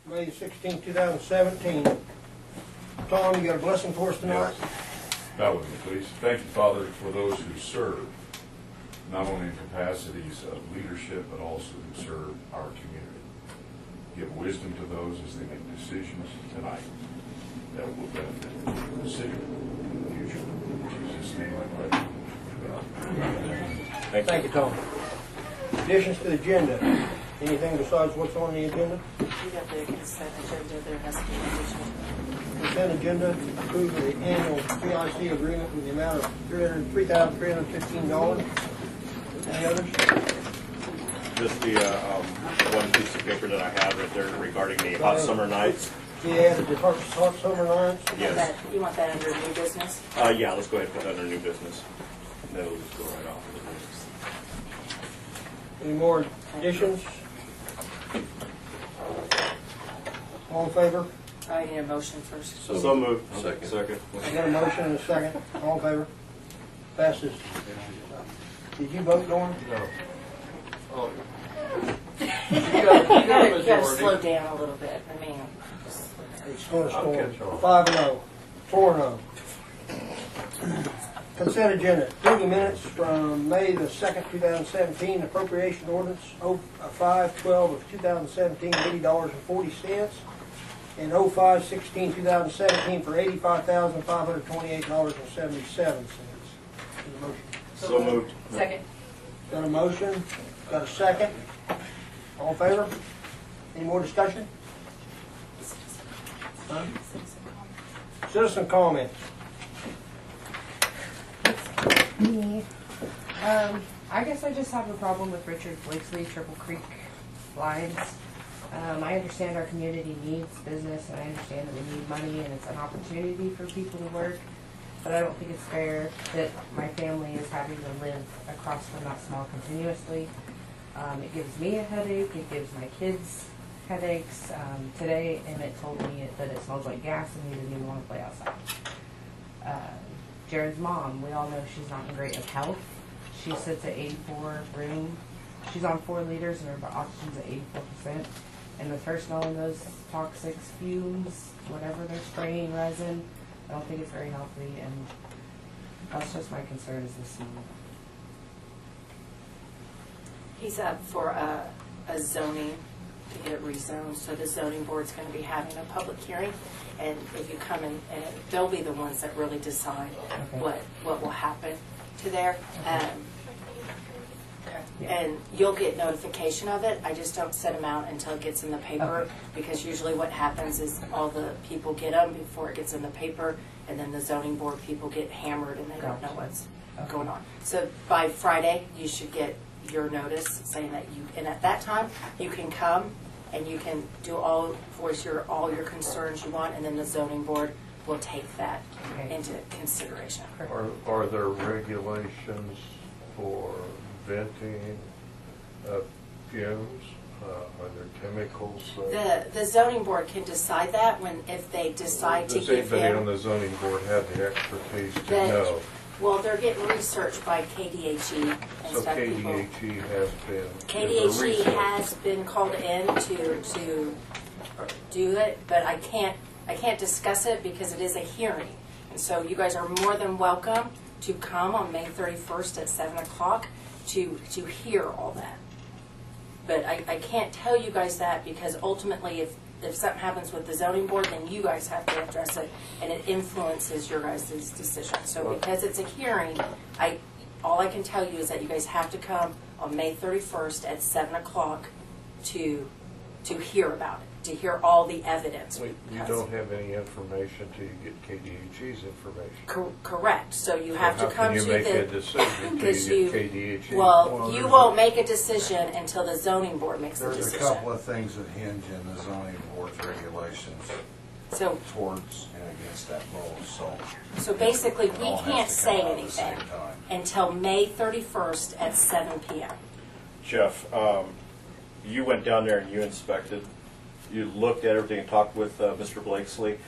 May 16, 2017. Tom, you got a blessing for us tonight? Bow with me, please. Thank you, Father, for those who serve, not only in capacities of leadership, but also who serve our community. Give wisdom to those as they make decisions tonight that will benefit the city in the future. In Jesus' name I pray. Thank you, Tom. Additions to the agenda. Anything besides what's on the agenda? You got the consent agenda, there has to be an addition. Consent agenda, approve the annual PIC agreement with the amount of $3,315. Any others? Just the one piece of paper that I have right there regarding the hot summer nights. Yeah, the hot summer nights. Yes. You want that under new business? Yeah, let's go ahead and put that under new business. Then we'll just go right off. Any more additions? All in favor? I need a motion first. So moved. Second. I got a motion and a second. All in favor? Passes. Did you vote, Norm? No. Oh. You gotta slow down a little bit. I mean, It's going to I'll catch storm. on. 5-0. 4-0. Consent agenda. Meeting minutes from May the 2nd, 2017. Appropriation ordinance 05-12 of 2017, $80.40. And 05-16, 2017 for $85,528.77. So moved. second. Got a motion? Got a second? All in favor? Any more discussion? Huh? Citizen comments. Me. I guess I just have a problem with Richard Blakesley Triple Creek lines. I understand our community needs business, and I understand that we need money, and it's an opportunity for people to work. But I don't think it's fair that my family is having to live across from that small continuously. It gives me a headache. It gives my kids headaches. Today, Emmett told me that it smells like gas, and he didn't even want to play outside. Jared's mom, we all know she's not in great of health. She sits at 84 room. She's on 4 liters and her oxygen's at 84%. And with her smelling those toxic fumes, whatever they're spraying, resin, I don't think it's very healthy. And that's just my concern is the smell. He's up for a zoning to get it rezoned. So the zoning board's going to be having a public hearing. And if you come in, and they'll be the ones that really decide what will happen to there. And you'll get notification of it. I just don't send them out until it gets in the paper, because usually what happens is all the people get them before it gets in the paper, and then the zoning board people get hammered and they don't know what's going on. So by Friday, you should get your notice saying that and at that time, you can come and you can voice all your concerns you want, and then the zoning board will take that into consideration. Are there regulations for venting fumes? Are there chemicals? The zoning board can decide that if they decide to Does give anybody on him. the zoning board have the expertise to That- know? Well, they're getting researched by KDHE and So stuff. KDHE has been. KDHE research. has been called in to do it, but I can't discuss it because it is a hearing. And so you guys are more than welcome to come on May 31st at 7 o'clock to hear all that. But I can't tell you guys that because ultimately if something happens with the zoning board, then you guys have to address it, and it influences your guys' decision. So because it's a hearing, all I can tell you is that you guys have to come on May 31st at 7 o'clock to hear about it, to hear all the evidence. You don't have any information till you get KDHE's information. Correct. So you have to come to How can you make a decision till you get KDHE? Well, you won't make a decision until the zoning board makes the There's decision. a couple of things that hinge in the zoning board's regulations So towards and against that rule, So basically, It we all has can't to say come out at the same anything time. until May 31st at 7 p.m. Jeff, you went down there and you inspected. You looked at everything and talked with Mr. Blakesley.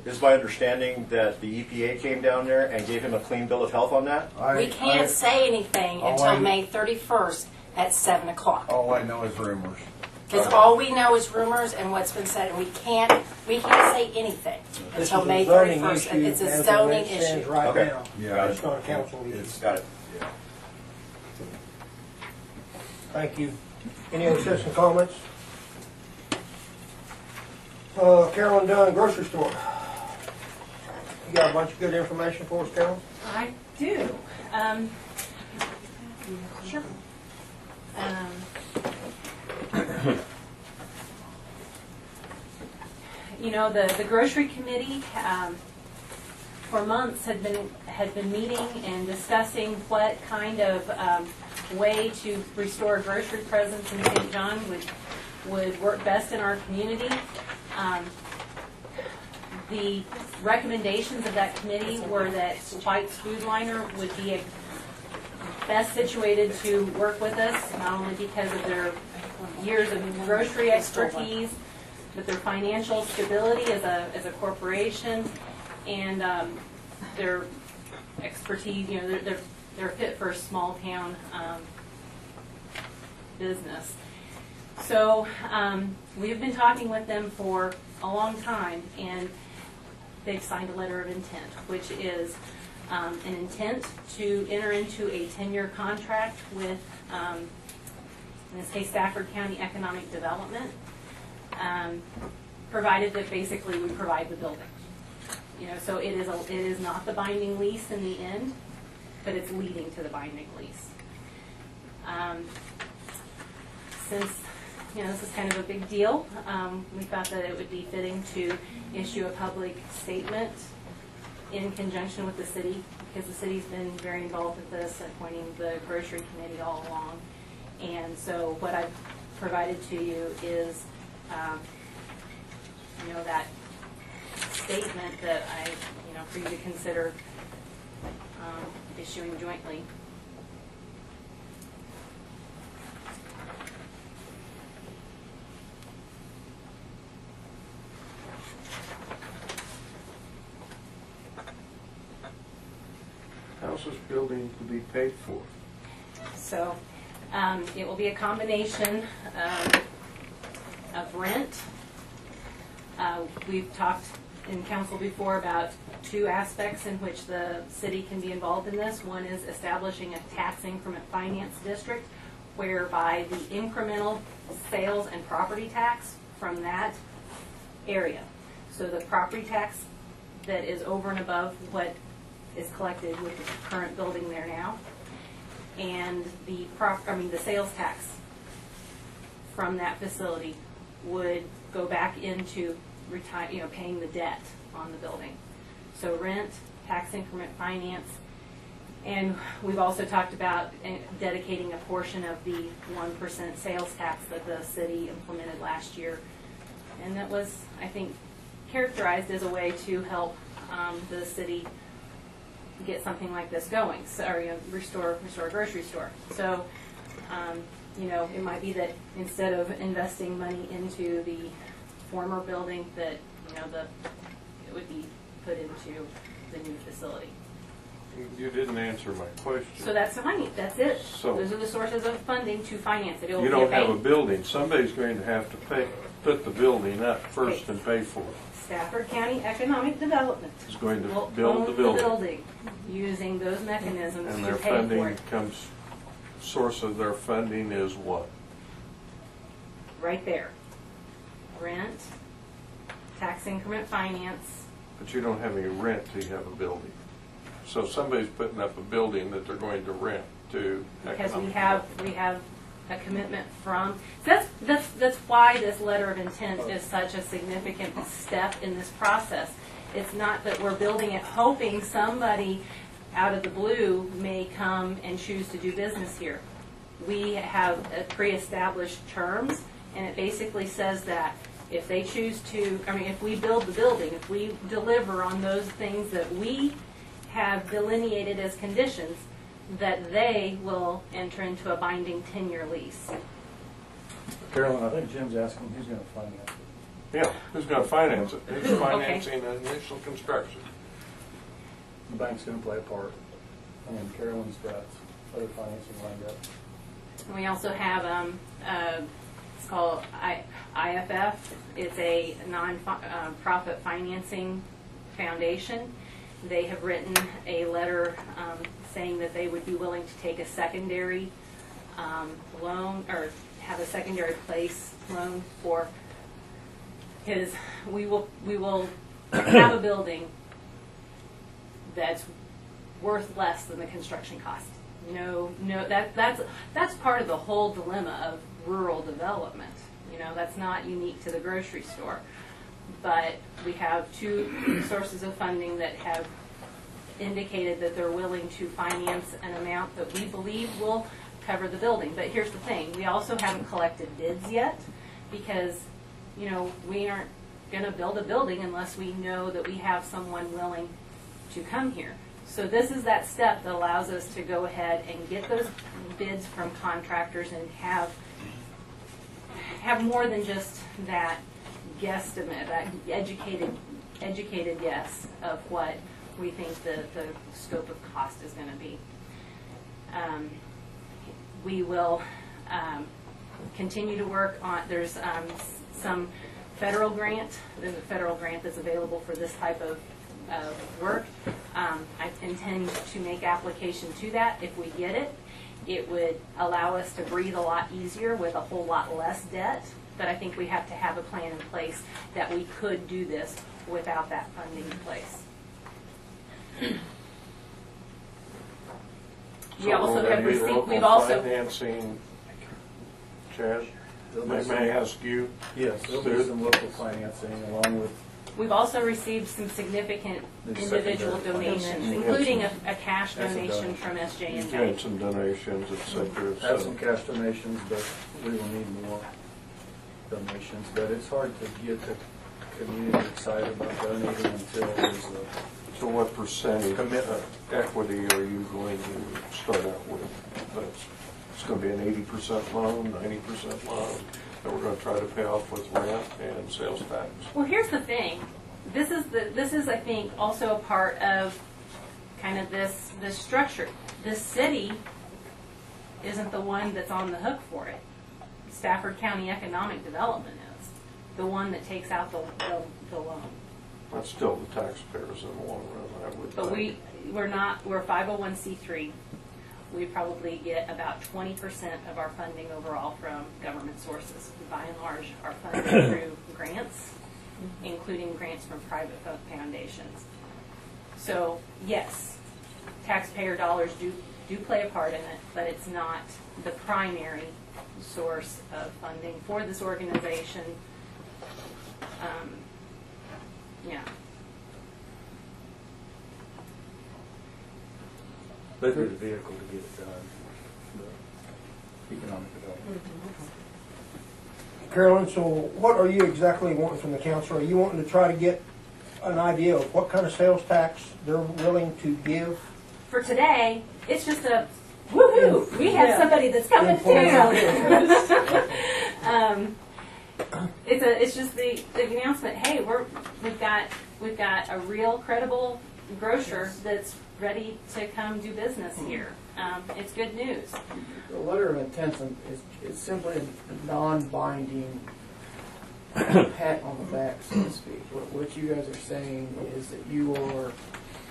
Is my understanding that the EPA came down there and gave him a clean bill of health on that? We can't say anything all until I- May 31st at 7 o'clock. all I know is rumors. Because all we know is rumors and what's been said, and we can't say anything This until is a May zoning 31st. issue It's a as zoning it stands issue. right Okay. now. Yeah. It's not a council meeting. Got it. Yeah. Thank you. Any other citizen comments? Carolyn Dunn, grocery store. You got a bunch of good information for us, Carolyn? I do. Sure. You know, the grocery committee for months had been meeting and discussing what kind of way to restore grocery presence in St. John would work best in our community. The recommendations of that committee were that White's Food Liner would be best situated to work with us, not only because of their years of grocery expertise, but their financial stability as a corporation, and their expertise. You know, they're fit for a small town business. So we've been talking with them for a long time, and they've signed a letter of intent, which is an intent to enter into a 10-year contract with, in this case, Stafford County Economic Development, provided that basically we provide the building. You know, so it is not the binding lease in the end, but it's leading to the binding lease. Since this is kind of a big deal, we thought that it would be fitting to issue a public statement in conjunction with the city, because the city's been very involved with this, appointing the grocery committee all along. And so what I've provided to you is, that statement that for you to consider issuing jointly. How's this building to be paid for? So it will be a combination of rent. We've talked in council before about two aspects in which the city can be involved in this. One is establishing a tax increment finance district, whereby the incremental sales and property tax from that area. So the property tax that is over and above what is collected with the current building there now, and the sales tax from that facility would go back into paying the debt on the building. So rent, tax increment finance, and we've also talked about dedicating a portion of the 1% sales tax that the city implemented last year, and that was, I think, characterized as a way to help the city get something like this going, restore a grocery store. So, it might be that instead of investing money into the former building, that it would be put into the new facility. You didn't answer my question. So that's the money. That's it. So- Those are the sources of funding to finance it. It will You be don't have a paid. building. Somebody's going to have to put the building up first and pay for it. Stafford County Economic Development Is going to will build own the building. using those mechanisms And to their pay for funding it. source of their funding is what? Right there. Rent, tax increment finance. But you don't have any rent till you have a building. So if somebody's putting up a building that they're going to rent to Because we economic have a commitment from, that's why this letter of intent is such a significant step in this process. It's not that we're building it hoping somebody out of the blue may come and choose to do business here. We have pre-established terms, and it basically says that if they choose to, if we build the building, if we deliver on those things that we have delineated as conditions, that they will enter into a binding 10-year lease. Carolyn, I think Jim's asking who's going to finance it. Yeah, who's going to finance it? Who's Okay. financing the initial construction? The bank's going to play a part, and Carolyn's got other financing lined up. And we also have It's called IFF. It's a non-profit financing foundation. They have written a letter saying that they would be willing to take a secondary loan, or have a secondary place loan for his. We will have a building that's worth less than the construction cost. No, that's part of the whole dilemma of rural development. You know, that's not unique to the grocery store. But we have two sources of funding that have indicated that they're willing to finance an amount that we believe will cover the building. But here's the thing, we also haven't collected bids yet, because, you know, we aren't going to build a building unless we know that we have someone willing to come here. So this is that step that allows us to go ahead and get those bids from contractors and have more than just that guesstimate, that educated guess of what we think the scope of cost is going to be. We will continue to work on, there's some federal grant, there's a federal grant that's available for this type of work. I intend to make application to that. If we get it, it would allow us to breathe a lot easier with a whole lot less debt. But I think we have to have a plan in place that we could do this without that funding in place. We also have received, we've also, Financing, Chad, may I ask you? Yes, there'll be some local financing along with, we've also received some significant The individual secondary donations, financing. including a cash That's a donation donation. from You SJ&J. had some donations, et cetera, et have some cetera. cash donations, but we will need more donations. But it's hard to get the community excited about donating until there's a So what percentage commitment. of equity are you going to start out with? It's going to be an 80% loan, 90% loan, that we're going to try to pay off with rent and sales tax. Well, here's the thing. This is I think also a part of kind of this structure. The city isn't the one that's on the hook for it. Stafford County Economic Development is the one that takes out the loan. That's still the taxpayers in the long run, I would But think. we're 501c3. We probably get about 20% of our funding overall from government sources. By and large, are funded through grants, including grants from private foundations. So yes, taxpayer dollars do play a part in it, but it's not the primary source of funding for this organization. Yeah. They'd be the vehicle to get it done, the economic development. Carolyn, so what are you exactly wanting from the council? Are you wanting to try to get an idea of what kind of sales tax they're willing to give? For today, it's just a woohoo! We have somebody that's coming to town. It's just the announcement. Hey, we've got a real credible grocer that's ready to come do business here. It's good news. The letter of intent is simply a non-binding pat on the back, so to speak. What you guys are saying is that you are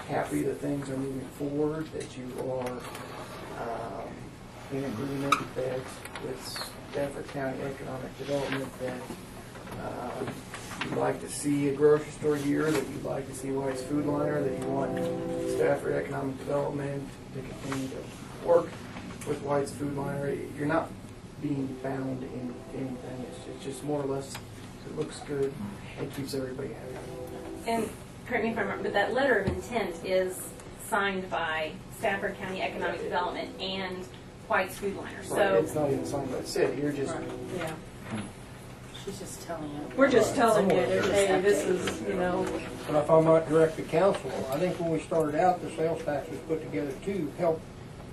happy that things are moving forward, that you are in agreement that with Stafford County Economic Development that you'd like to see a grocery store here, that you'd like to see White's Food Liner, that you want Stafford Economic Development to continue to work with White's Food Liner. You're not being bound in anything. It's just more or less, it looks good and keeps everybody happy. And correct me if I'm wrong, but that letter of intent is signed by Stafford County Economic Development and White's Food Liner. Right, So it's not even signed by the city. You're just Yeah. She's just telling you. We're just Right. telling you, Just hey, this updating. is, you know, But if I might direct the council, I think when we started out, the sales tax was put together to help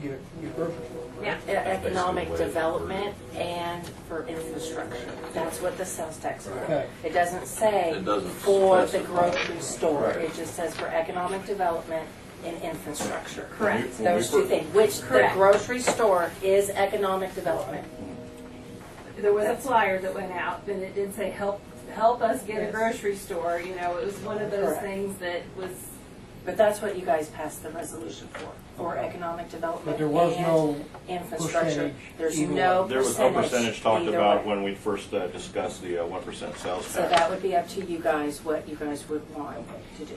get a grocery store. yeah. Economic development and for infrastructure. That's what the sales tax is. Okay. It doesn't say It doesn't for the specify. grocery store. It just says for economic development and infrastructure. Correct. Those two things, which the Correct. grocery store is economic development. there was a flyer that went out, and it did say, help us get a grocery store. You know, it was one of those Correct. things that was, But that's what you guys passed the resolution for economic development But there was and no infrastructure. percentage There's either no way. There was no percentage talked either about way. when we first discussed the 1% sales So tax. that would be up to you guys, what you guys would want to do.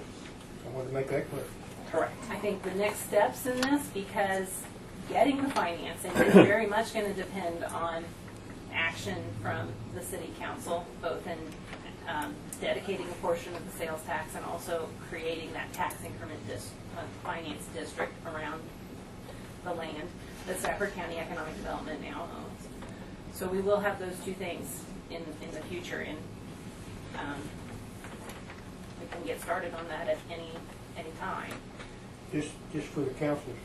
I wanted to make that clear. Correct. I think, the next steps in this, because getting the financing is very much going to depend on action from the city council, both in dedicating a portion of the sales tax and also creating that tax increment finance district around the land that Stafford County Economic Development now owns. So we will have those two things in the future, and we can get started on that at any time. Just for the council's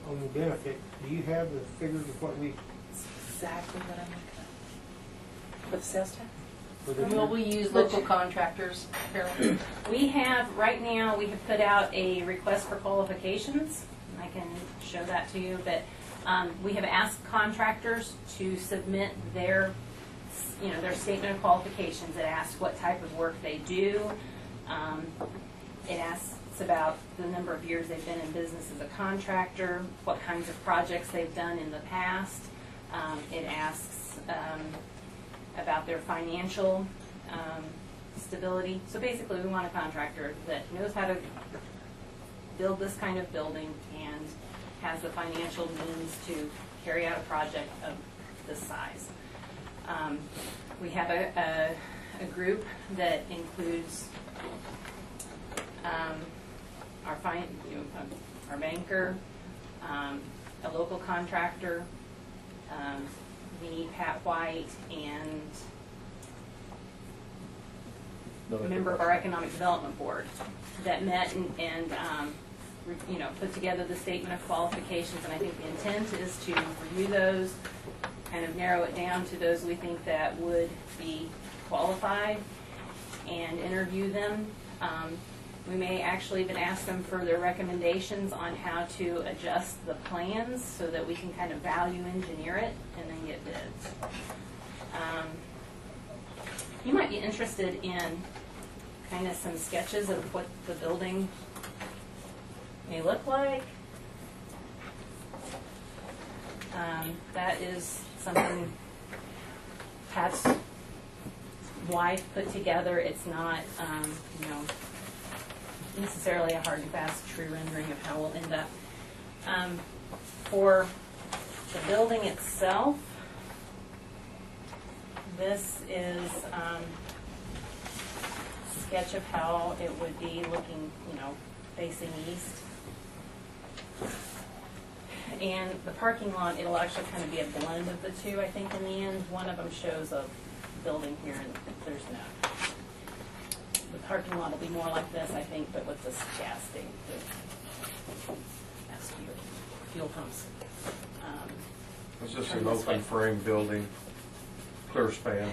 own benefit, do you have the figures of what we, Exactly what I'm looking at. For the sales tax? for this Will year? we use local contractors, Carol? We have, right now, we have put out a request for qualifications. I can show that to you, but we have asked contractors to submit their statement of qualifications. It asks what type of work they do. It asks about the number of years they've been in business as a contractor, what kinds of projects they've done in the past. It asks about their financial stability. So basically, we want a contractor that knows how to build this kind of building and has the financial means to carry out a project of this size. We have a group that includes our banker, a local contractor. We need Pat White and a member of our Economic Development Board that met and put together the statement of qualifications. And I think the intent is to review those, kind of narrow it down to those we think that would be qualified, and interview them. We may actually even ask them for their recommendations on how to adjust the plans so that we can kind of value engineer it and then get bids. You might be interested in kind of some sketches of what the building may look like. That is something Pat's wife put together. It's not, necessarily a hard and fast true rendering of how we'll end up. For the building itself, this is a sketch of how it would be looking, facing east. And the parking lot, it'll actually kind of be a blend of the two, I think, in the end. One of them shows a building here, and there's no. The parking lot will be more like this, I think, but with this gas station, that's fuel pumps. Is this Turn an this way. open frame building, clear span?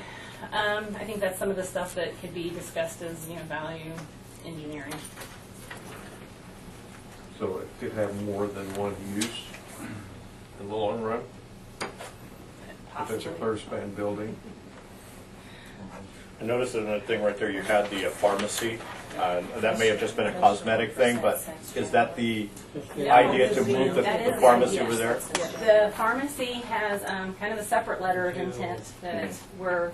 I think that's some of the stuff that could be discussed as, value engineering. So it could have more than one use in the long run? If it's a Possibly. clear span building? I noticed another thing right there, you had the pharmacy. That may have just been a cosmetic thing, but is that the idea to move the That is- pharmacy yes. over there? The pharmacy has kind of a separate letter of intent that we're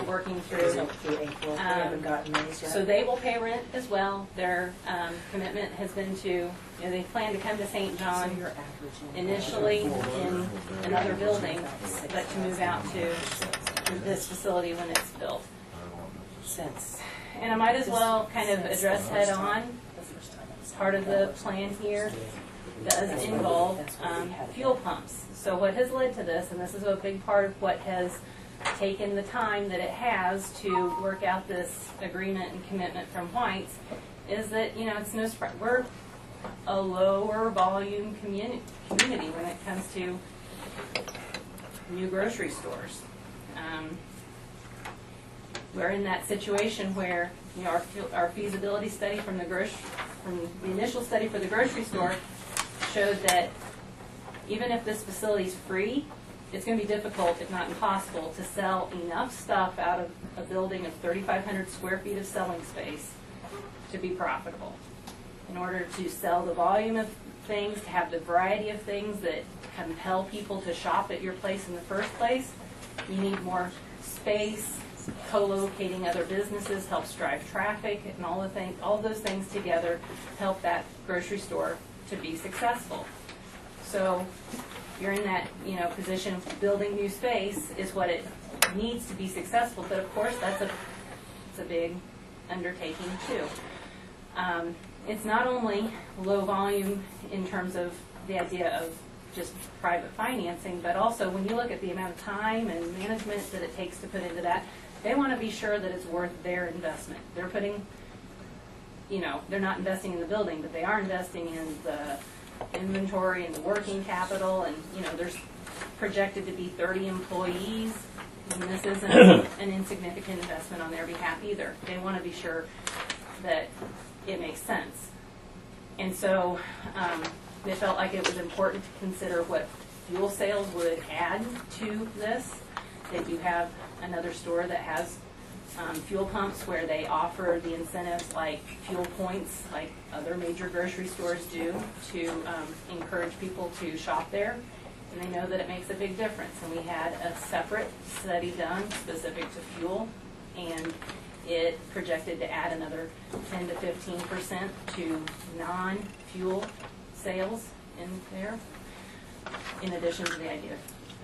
working through. So through April, we haven't gotten these yet. So they will pay rent as well. Their commitment has been to, they plan to come to St. So John you're averaging. initially in another building, but to move out to this facility when it's built. Since. And I might as well kind of address head on, The first time it was- part of the plan here does involve fuel pumps. So what has led to this, and this is a big part of what has taken the time that it has to work out this agreement and commitment from White's, is that, it's no surprise, we're a lower volume community when it comes to new grocery stores. We're in that situation where, our feasibility study from the initial study for the grocery store showed that even if this facility is free, it's going to be difficult, if not impossible, to sell enough stuff out of a building of 3,500 square feet of selling space to be profitable. In order to sell the volume of things, to have the variety of things that compel people to shop at your place in the first place, you need more space. Co-locating other businesses helps drive traffic, and all of those things together help that grocery store to be successful. So you're in that, position of building new space is what it needs to be successful. But of course, it's a big undertaking too. It's not only low volume in terms of the idea of just private financing, but also when you look at the amount of time and management that it takes to put into that, they want to be sure that it's worth their investment. They're putting, they're not investing in the building, but they are investing in the inventory and the working capital, and, there's projected to be 30 employees, and this isn't an insignificant investment on their behalf either. They want to be sure that it makes sense. And so they felt like it was important to consider what fuel sales would add to this. They do have another store that has fuel pumps where they offer the incentives like fuel points, like other major grocery stores do, to encourage people to shop there. And they know that it makes a big difference. And we had a separate study done specific to fuel, and it projected to add another 10 to 15% to non-fuel sales in there, in addition to the idea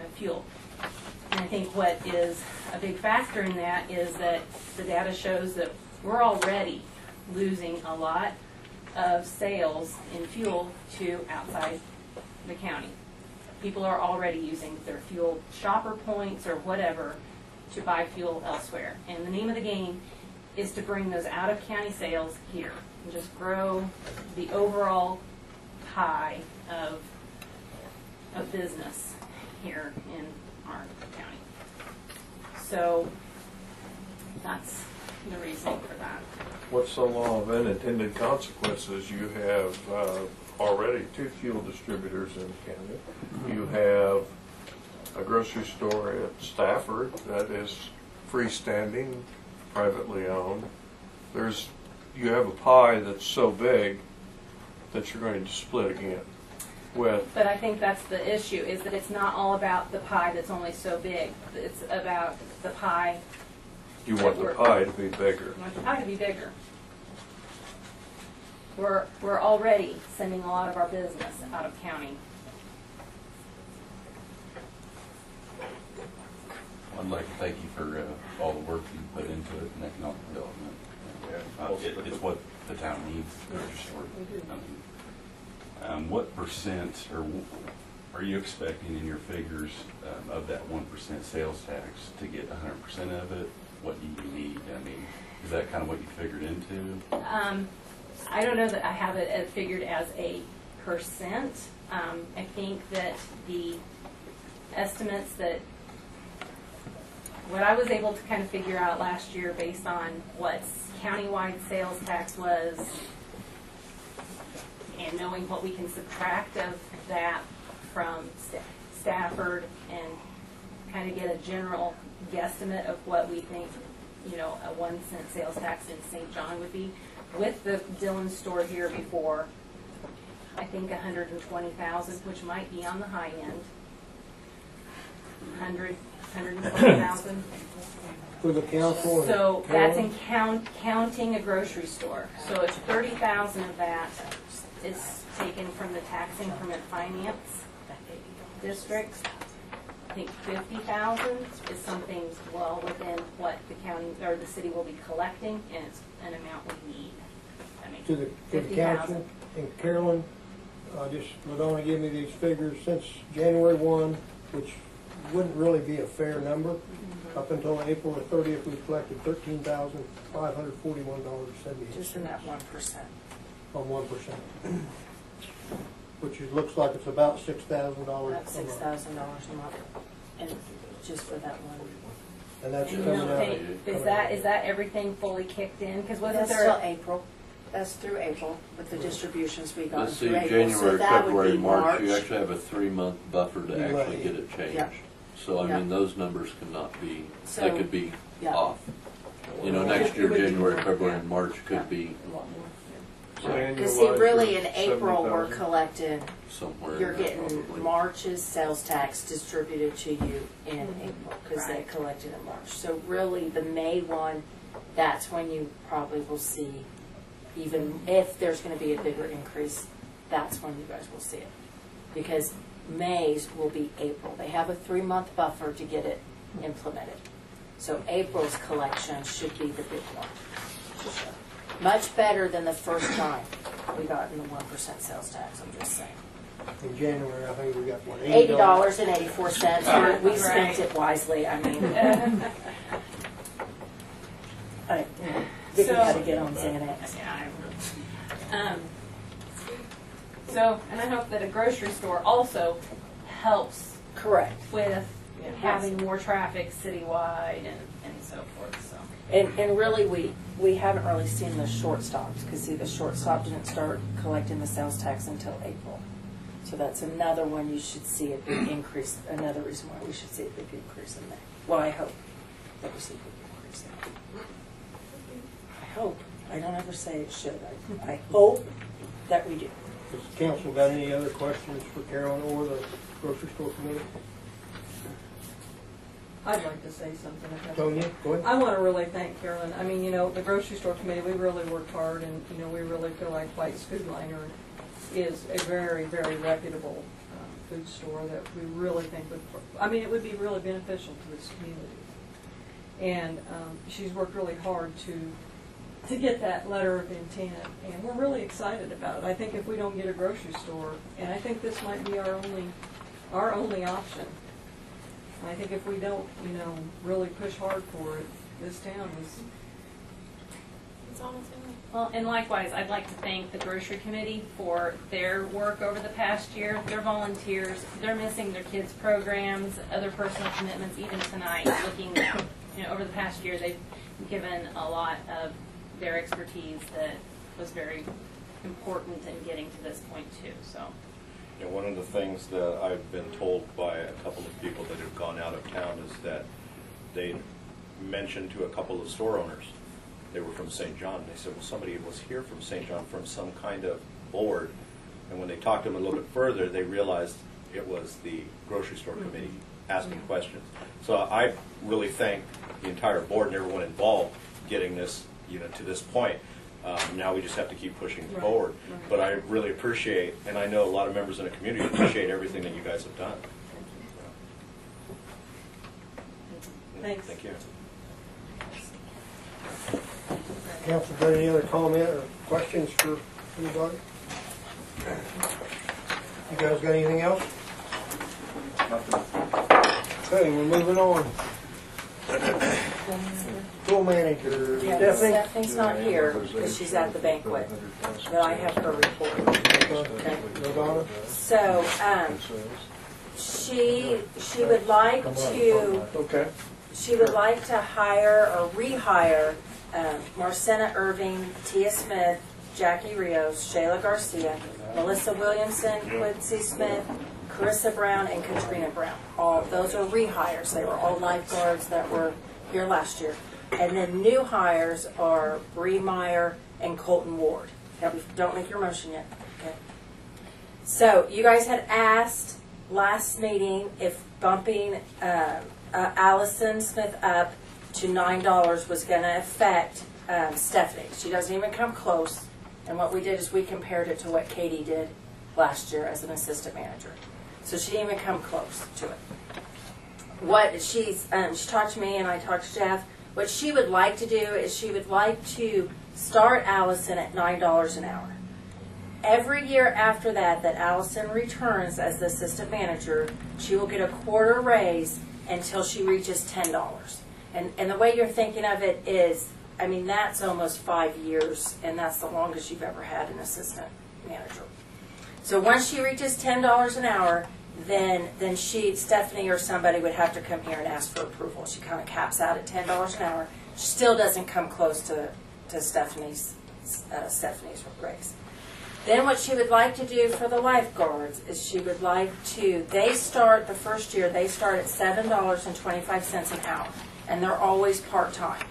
of fuel. And I think what is a big factor in that is that the data shows that we're already losing a lot of sales in fuel to outside the county. People are already using their fuel shopper points or whatever to buy fuel elsewhere. And the name of the game is to bring those out-of-county sales here and just grow the overall pie of business here in our county. So that's the reason for that. What's the law of unintended consequences? You have already 2 fuel distributors in the county. You have a grocery store at Stafford that is freestanding, privately owned. You have a pie that's so big that you're going to split again. But I think that's the issue, is that it's not all about the pie that's only so big. It's about the pie. You want the pie to be bigger. You want the pie to be bigger. We're already sending a lot of our business out of county. I'd like to thank you for all the work you put into it and economic development. It's what the town needs, grocery store. What percent, or are you expecting in your figures of that 1% sales tax to get 100% of it? What do you need? I mean, is that kind of what you figured into? I don't know that I have it figured as a percent. I think that the estimates that what I was able to kind of figure out last year based on what countywide sales tax was and knowing what we can subtract of that from Stafford and kind of get a general guesstimate of what we think, a 1 cent sales tax in St. John would be. With the Dillon store here before, I think 120,000, which might be on the high end. 120,000. For the council. So that's in counting a grocery store. So it's 30,000 of that is taken from the tax increment finance districts. I think 50,000 is something well within what the county or the city will be collecting, and it's an amount we need. I mean, To the council, and Carolyn, Ladonna gave me these figures since January 1, which wouldn't really be a fair number. Up until April the 30th, we collected $13,541.78. Just in that 1%. On 1%. Which looks like it's about $6,000 a month. That's $6,000 a month, and just for that one. And that's And coming out. is that everything fully kicked in? Because wasn't That's there? till April. That's through April with the distributions we got Let's see, through April. January, So that would February, be March, you actually have a 3-month buffer to Right. actually get it changed. Yeah. So, I Yeah. mean, those numbers cannot be, So- they could be Yeah. off. You know, next year, January, February, and March could be A lot more. So Because see, annualized, really you're in April, we're 70,000. collecting, somewhere. you're in there getting probably. March's sales tax distributed to you in April, because they Right. collected in March. So really, the May one, that's when you probably will see, even if there's gonna be a bigger increase, that's when you guys will see it. Because May's will be April. They have a 3-month buffer to get it implemented. So April's collection should be the big one. Much better than the first time we got in the 1% sales tax, I'm just saying. In January, I think we got, what, $80.84. We spent it wisely, I mean. Vicky had to get on Xanax. So, and I hope that a grocery store also helps Correct. with having more traffic citywide and so forth, so. And really, we haven't really seen the short stops, because see, the short stop didn't start collecting the sales tax until April. So that's another one you should see a big increase, another reason why we should see a big increase in May. Well, I hope that we see a big increase in May. I hope. I don't ever say it should. I hope that we do. Has the council got any other questions for Carolyn or the grocery store committee? I'd like to say something. If that's Tonya, okay. go ahead. I want to really thank Carolyn. I mean, you know, the grocery store committee, we really worked hard, and, you know, we really feel like White's Food Liner is a very, very reputable food store that we really think would, I mean, it would be really beneficial to this community. And she's worked really hard to get that letter of intent, and we're really excited about it. I think if we don't get a grocery store, and I think this might be our only option. I think if we don't, you know, really push hard for it, this town is. Well, and likewise, I'd like to thank the grocery committee for their work over the past year. They're volunteers. They're missing their kids' programs, other personal commitments, even tonight, looking, you know, over the past year, they've given a lot of their expertise that was very important in getting to this point too, so. You know, one of the things that I've been told by a couple of people that have gone out of town is that they mentioned to a couple of store owners, they were from St. John, and they said, well, somebody was here from St. John from some kind of board, and when they talked to them a little bit further, they realized it was the grocery store committee asking questions. So I really thank the entire board and everyone involved getting this, you know, to this point. Now we just have to keep pushing forward. But I really appreciate, and I know a lot of members in the community appreciate everything that you guys have done. Thanks. Thank you. Council, got any other comment or questions for anybody? You guys got anything else? Okay, we're moving on. School manager, Yeah, Stephanie? Stephanie's not here, because she's at the banquet, but I have her report. Okay. Donna? So, she would like to, Okay. she would like to hire or rehire Marcena Irving, Tia Smith, Jackie Rios, Shayla Garcia, Melissa Williamson, Quincy Smith, Carissa Brown, and Katrina Brown. All those are rehires. They were all lifeguards that were here last year. And then new hires are Bree Meyer and Colton Ward. Now, don't make your motion yet. Okay. So you guys had asked last meeting if bumping Allison Smith up to $9 was going to affect Stephanie. She doesn't even come close. And what we did is we compared it to what Katie did last year as an assistant manager. So she didn't even come close to it. What she talked to me and I talked to Jeff. What she would like to do is she would like to start Allison at $9 an hour. Every year after that Allison returns as the assistant manager, she will get a quarter raise until she reaches $10. And the way you're thinking of it is, I mean, that's almost 5 years, and that's the longest you've ever had an assistant manager. So once she reaches $10 an hour, then Stephanie or somebody would have to come here and ask for approval. She kind of caps out at $10 an hour. She still doesn't come close to Stephanie's raise. Then what she would like to do for the lifeguards is she would like to, they start, the first year, they start at $7.25 an hour. And they're always part-time.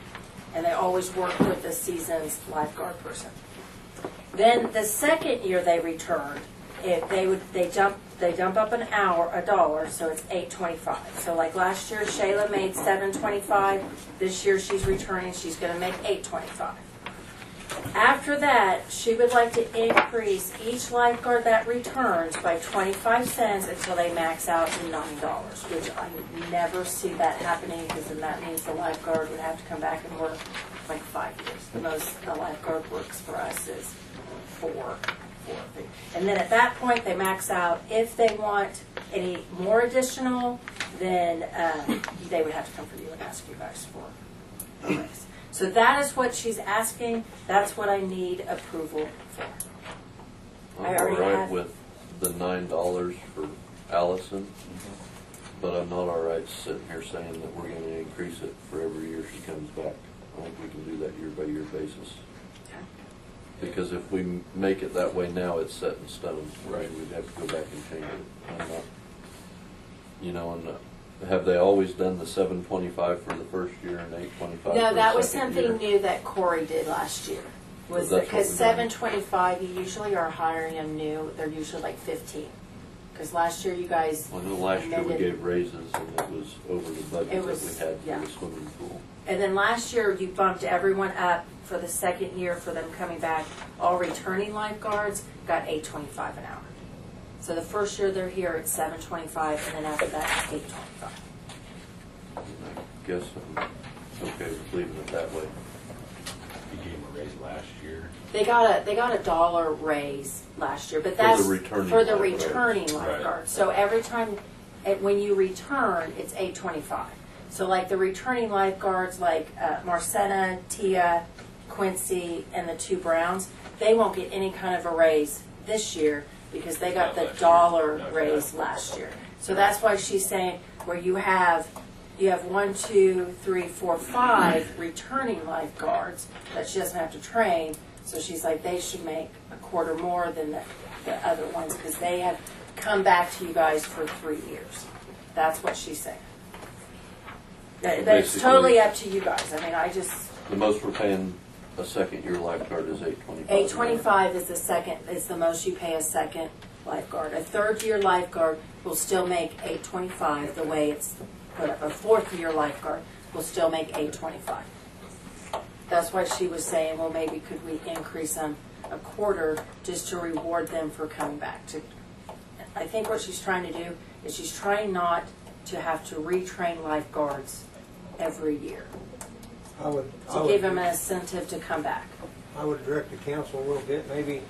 And they always work with the season's lifeguard person. Then the second year they returned, they dump up an hour, $1, so it's $8.25. So like last year, Shayla made $7.25. This year she's returning, she's going to make $8.25. After that, she would like to increase each lifeguard that returns by 25 cents until they max out to $9, which I never see that happening, because then that means the lifeguard would have to come back and work like 5 years. The most a lifeguard works for us is 4. And then at that point, they max out. If they want any more additional, then they would have to come for you and ask you guys for a raise. So that is what she's asking. That's what I need approval for. I I'm already all right have- with the $9 for Allison, but I'm not all right sitting here saying that we're gonna increase it for every year she comes back. I think we can do that year by year basis. Because if we make it that way now, it's set in stone. Right. We'd have to go back and change it. I'm not, you know, have they always done the $7.25 for the first year and $8.25 for No, the that was second something year? new that Corey did last year. Was Well, that's what because we're doing. $7.25, you usually are hiring them new. They're usually like 15. Because last year you guys I know last year we amended- gave raises and it was over the budget It that was- we had yeah. for the swimming pool. And then last year, you bumped everyone up for the second year for them coming back. All returning lifeguards got $8.25 an hour. So the first year they're here, it's $7.25, and then after that, it's $8.25. I guess I'm okay with leaving it that way. You gave them a raise last year. They got a $1 raise last year, but For the that's returning for the lifeguards. returning Right. lifeguards. So every time, when you return, it's $8.25. So like the returning lifeguards, like Marcena, Tia, Quincy, and the 2 Browns, they won't get any kind of a raise this year because they got the Not last $1 year. raise last year. So that's why she's saying where you have 1, 2, 3, 4, 5 returning lifeguards that she doesn't have to train. So she's like, they should make a quarter more than the other ones because they have come back to you guys for 3 years. That's what she's saying. But it's Basically- totally up to you guys. I mean, The most we're paying a second year lifeguard is $8.25. $8.25 is the most you pay a second lifeguard. A third year lifeguard will still make $8.25 the way it's put up. A fourth year lifeguard will still make $8.25. That's why she was saying, well, maybe could we increase them a quarter just to reward them for coming back. I think what she's trying to do is she's trying not to have to retrain lifeguards every year. To give them an incentive to come back. I would direct the council a little bit, maybe,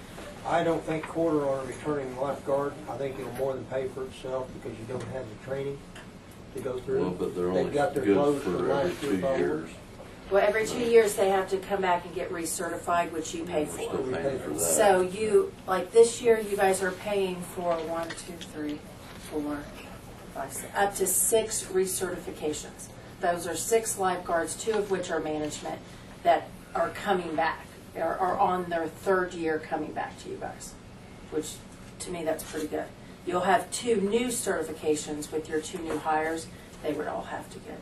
I don't think quarter on a returning lifeguard. I think it'll more than pay for itself because you don't have the training to go through. Well, but they're They've only got their good clothes for from every last year 2 followed. years. Well, every 2 years they have to come back and get recertified, which you pay We're still for. paying for that. So you, like this year, you guys are paying for 1, 2, 3, 4, 5, 6, up to 6 recertifications. Those are 6 lifeguards, 2 of which are management, that are coming back, are on their 3rd year coming back to you guys, which to me that's pretty good. You'll have 2 new certifications with your 2 new hires. They would all have to get,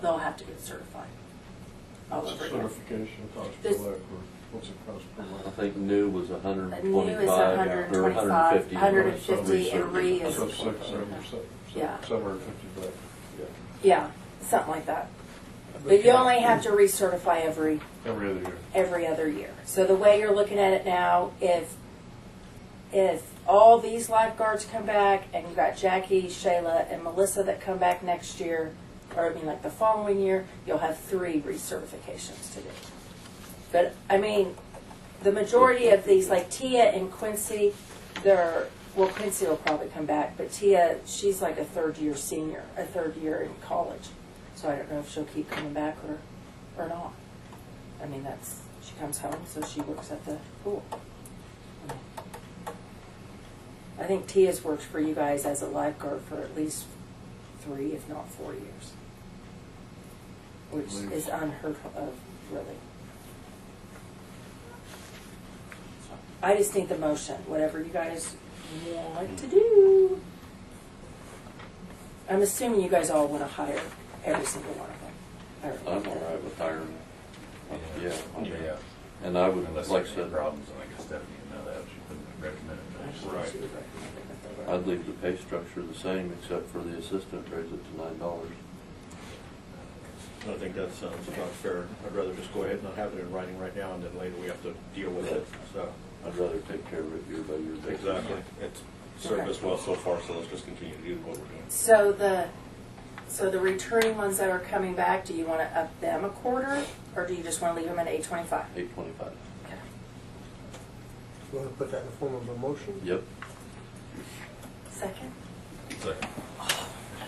they'll have to get certified all over again. Certification cost per This- lifeguard, what's it cost per I lifeguard? think new was A new is 125 or 125, 150. 150, and re is, So 750 Yeah. back. yeah, something like that. But you only have to recertify Every other year. every other year. So the way you're looking at it now, if all these lifeguards come back and you've got Jackie, Shayla, and Melissa that come back next year, or I mean like the following year, you'll have 3 recertifications to do. But I mean, the majority of these, like Tia and Quincy, Quincy will probably come back, but Tia, she's like a 3rd year senior, a 3rd year in college. So I don't know if she'll keep coming back or not. I mean, she comes home, so she works at the pool. I think Tia's worked for you guys as a lifeguard for at least 3, if not 4 years, which is unheard of, really. I just think the motion, whatever you guys want to do. I'm assuming you guys all want to hire every single one of them. I'm all right with hiring. Yeah. Yeah. And I would, Unless like I there's any said, problems, and I guess Stephanie would know that, she couldn't recommend it. She would recommend it. I'd leave the pay structure the same, except for the assistant, raise it to $9. I think that sounds about fair. I'd rather just go ahead and not have it in writing right now, and then later we have to deal with it, so. I'd rather take care of it year by year basis. Exactly. It's served us well so far, so let's just continue to do what we're doing. So the returning ones that are coming back, do you want to up them a quarter, or do you just want to leave them at $8.25? $8.25. You want to put that in the form of a motion? Yep. Second? Second.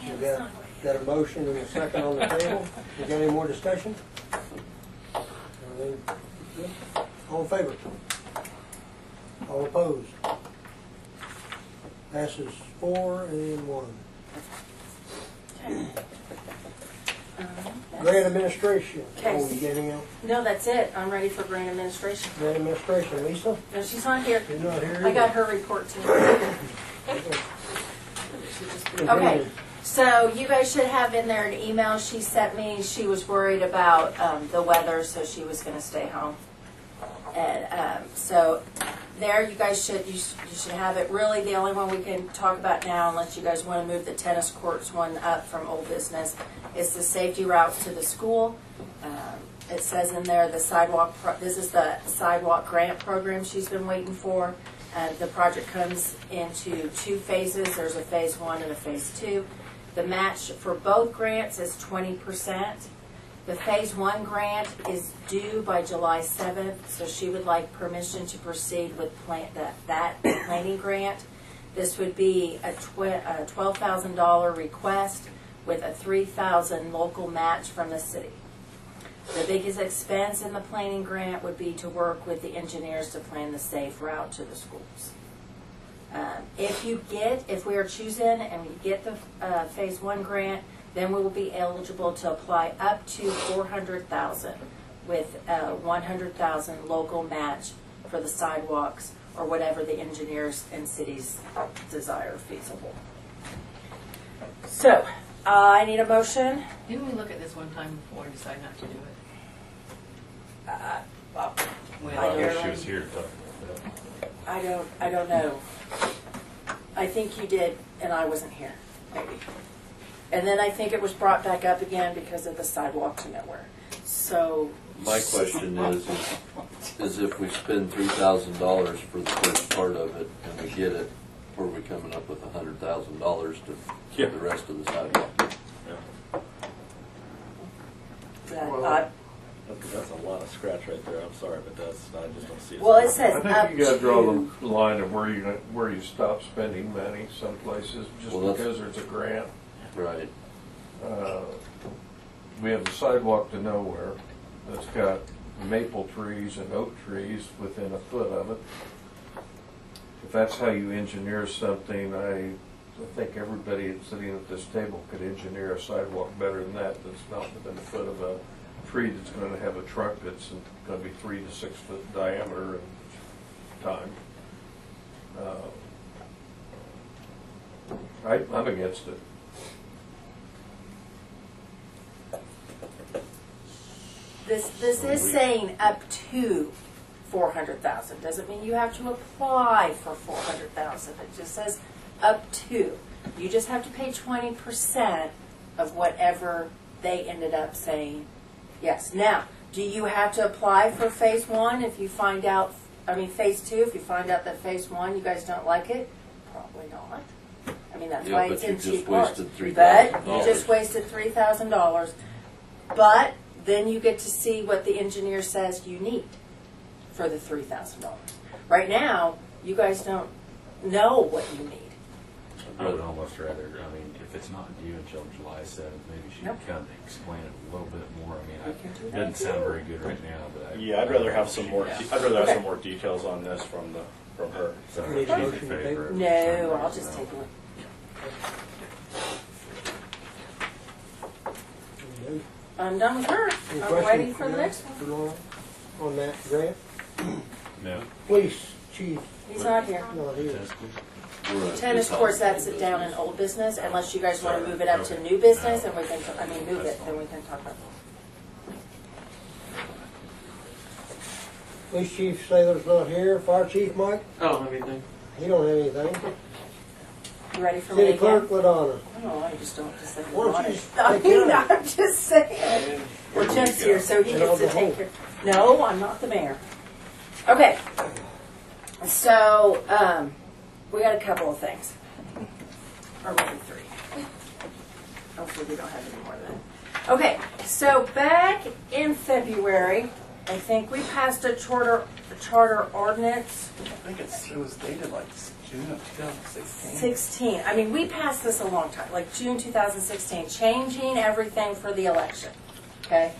You got a motion and a second on the table. You got any more discussion? Everything good? All in favor? All opposed? Passes 4 and 1. Grant administration. Okay. Oh, you got anything else? No, that's it. I'm ready for grant administration. Grant administration, Lisa? No, she's not here. You're not here? I got her report too. Okay, so you guys should have in there an email she sent me. She was worried about the weather, so she was going to stay home. And so there, you guys should have it. Really, the only one we can talk about now, unless you guys want to move the tennis courts one up from old business, is the safety route to the school. It says in there the sidewalk. This is the sidewalk grant program she's been waiting for. The project comes into 2 phases. There's a phase 1 and a phase 2. The match for both grants is 20%. The phase 1 grant is due by July 7th, so she would like permission to proceed with that planning grant. This would be a $12,000 request with a $3,000 local match from the city. The biggest expense in the planning grant would be to work with the engineers to plan the safe route to the schools. If we are choosing and we get the phase 1 grant, then we will be eligible to apply up to $400,000 with a $100,000 local match for the sidewalks or whatever the engineers and cities desire feasible. So, I need a motion. Didn't we look at this one time before and decide not to do it? I wish she was here to talk about that. I don't know. I think you did, and I wasn't here, maybe. And then I think it was brought back up again because of the sidewalk to nowhere. So. My question is if we spend $3,000 for the first part of it and we get it, are we coming up with $100,000 to get the rest of the sidewalk? That's a lot of scratch right there. I'm sorry, but I just don't see it. Well, it says I think you got to draw the line of where you stop spending money. Some places just because there's a grant. Right. We have the sidewalk to nowhere that's got maple trees and oak trees within a foot of it. If that's how you engineer something, I think everybody sitting at this table could engineer a sidewalk better than that. That's not within a foot of a tree that's going to have a trunk that's going to be 3 to 6 foot diameter in time. I'm against it. This is saying up to $400,000. Doesn't mean you have to apply for $400,000. It just says up to. You just have to pay 20% of whatever they ended up saying. Yes. Now, do you have to apply for phase 1 if you find out? Phase 2 if you find out that phase 1 you guys don't like it? Probably not. That's why it's in 2 parts. But you just wasted $3,000. But then you get to see what the engineer says you need for the $3,000. Right now, you guys don't know what you need. I would almost rather, if it's not due until July 7th, maybe she can come explain it a little bit more. It doesn't sound very good right now, but I'd rather have some more. I'd rather have some more details on this from her. So she's in favor of it. No, I'll just take a look. I'm done with her. I'm waiting for the next one. On that grant? No. Police chief He's not here. not here. We're at Tennis this courts, house. that's it down in old business, unless you guys want to move it up to new business, and we can, move it, then we can talk about it. Police chief Sailor's not here. Fire chief Mike, I don't have anything. he don't have anything. You ready for me City clerk again? Ladonna. No, I just don't just say Why don't want you it. just I take care mean, of I'm just saying. Well, Jim's here, so he And gets I'll to go take home. care. No, I'm not the mayor. Okay. So, we got a couple of things. Or maybe three. Hopefully we don't have any more than that. Okay, so back in February, I think we passed a charter ordinance. I think it was dated like June of 2016. 16. I mean, we passed this a long time, like June 2016, changing everything for the election. Okay?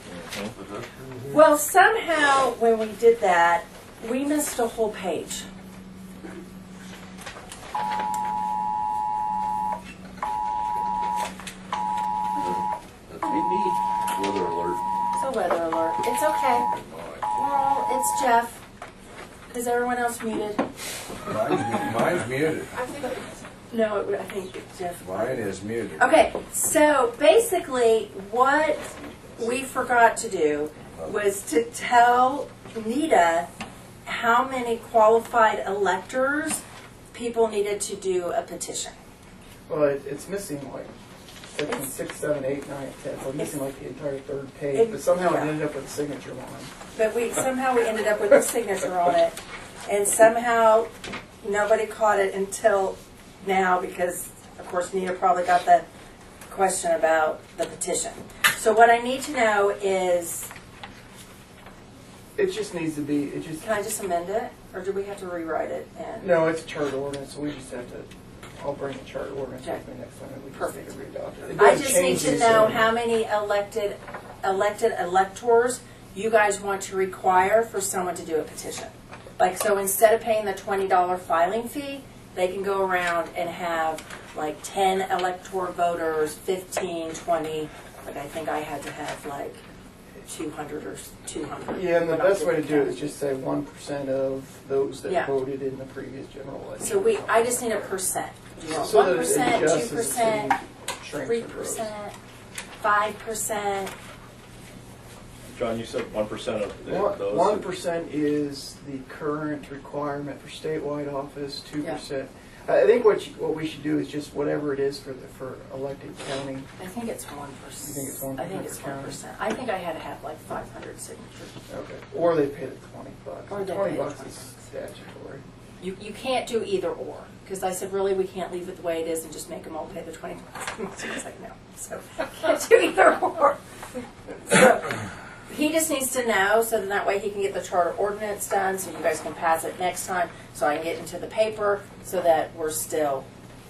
Well, somehow when we did that, we missed a whole page. That's me. Weather alert. It's a weather alert. It's okay. Well, it's Jeff. Is everyone else muted? Mine's muted. No, I think it's Jeff. Mine is muted. Okay, so basically what we forgot to do was to tell Nita how many qualified electors people needed to do a petition. Well, it's missing like section 6, 7, 8, 9, 10. So it's missing like the entire third page. But somehow it ended up with a signature line. But somehow we ended up with a signature on it, and somehow nobody caught it until now because, of course, Nita probably got the question about the petition. So what I need to know is, It just needs to be. can I just amend it, or do we have to rewrite it? And No, it's a chart ordinance, so we just have to. I'll bring the chart ordinance Okay. with me next time. And we just Perfect. need to readopt it. It I doesn't just need change to anything. know how many elected electors you guys want to require for someone to do a petition. Like, so instead of paying the $20 filing fee, they can go around and have like 10 elector voters, 15, 20. Like, I think I had to have like 200 or 200. Yeah, and the But I'll best way to get do it that. is just say 1% of those that Yeah. voted in the previous general election. So I just need a percent. Do you want So that it 1%, adjusts as the 2%, city shrinks or grows. 3%, 5%? John, you said 1% of those. 1% is the current requirement for statewide office. 2%. I think what we should do is just whatever it is for elected county. I think it's 1%. You think it's 1% I think it's for county? 1%. I think I had to have like 500 signatures. Okay. Or they pay the $20. Or they $20 pay the is $20. statutory. You can't do either or, because I said, really, we can't leave it the way it is and just make them all pay the $20. She was like, no. So can't do either or. So he just needs to know, so then that way he can get the charter ordinance done, so you guys can pass it next time, so I can get into the paper, so that we're still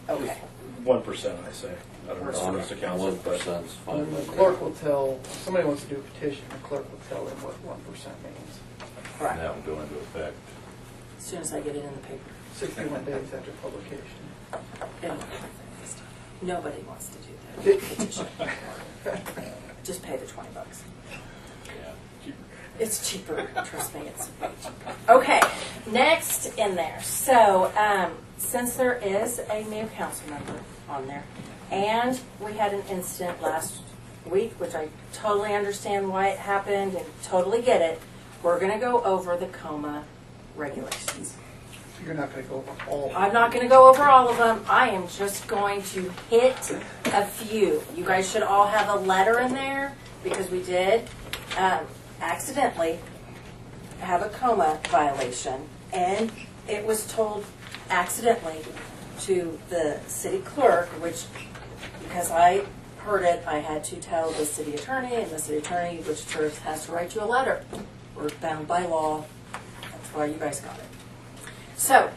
okay. 1%, I say. I don't know, On Mr. Council, but 1%'s fine And the with me. clerk will tell, if somebody wants to do a petition, the clerk will tell them what 1% means. Right. That will go into effect. As soon as I get it in the paper. 61 days after publication. It'll be perfect this time. Nobody wants to do that petition. Just pay the $20. It's cheaper, trust me, it's way cheaper. Okay, next in there. So, since there is a new council member on there, and we had an incident last week, which I totally understand why it happened and totally get it, we're going to go over the COMA regulations. You're not going to go over all. I'm not going to go over all of them. I am just going to hit a few. You guys should all have a letter in there because we did accidentally have a COMA violation, and it was told accidentally to the city clerk, which, because I heard it, I had to tell the city attorney, and the city attorney, which has to write you a letter. We're bound by law. That's why you guys got it. So,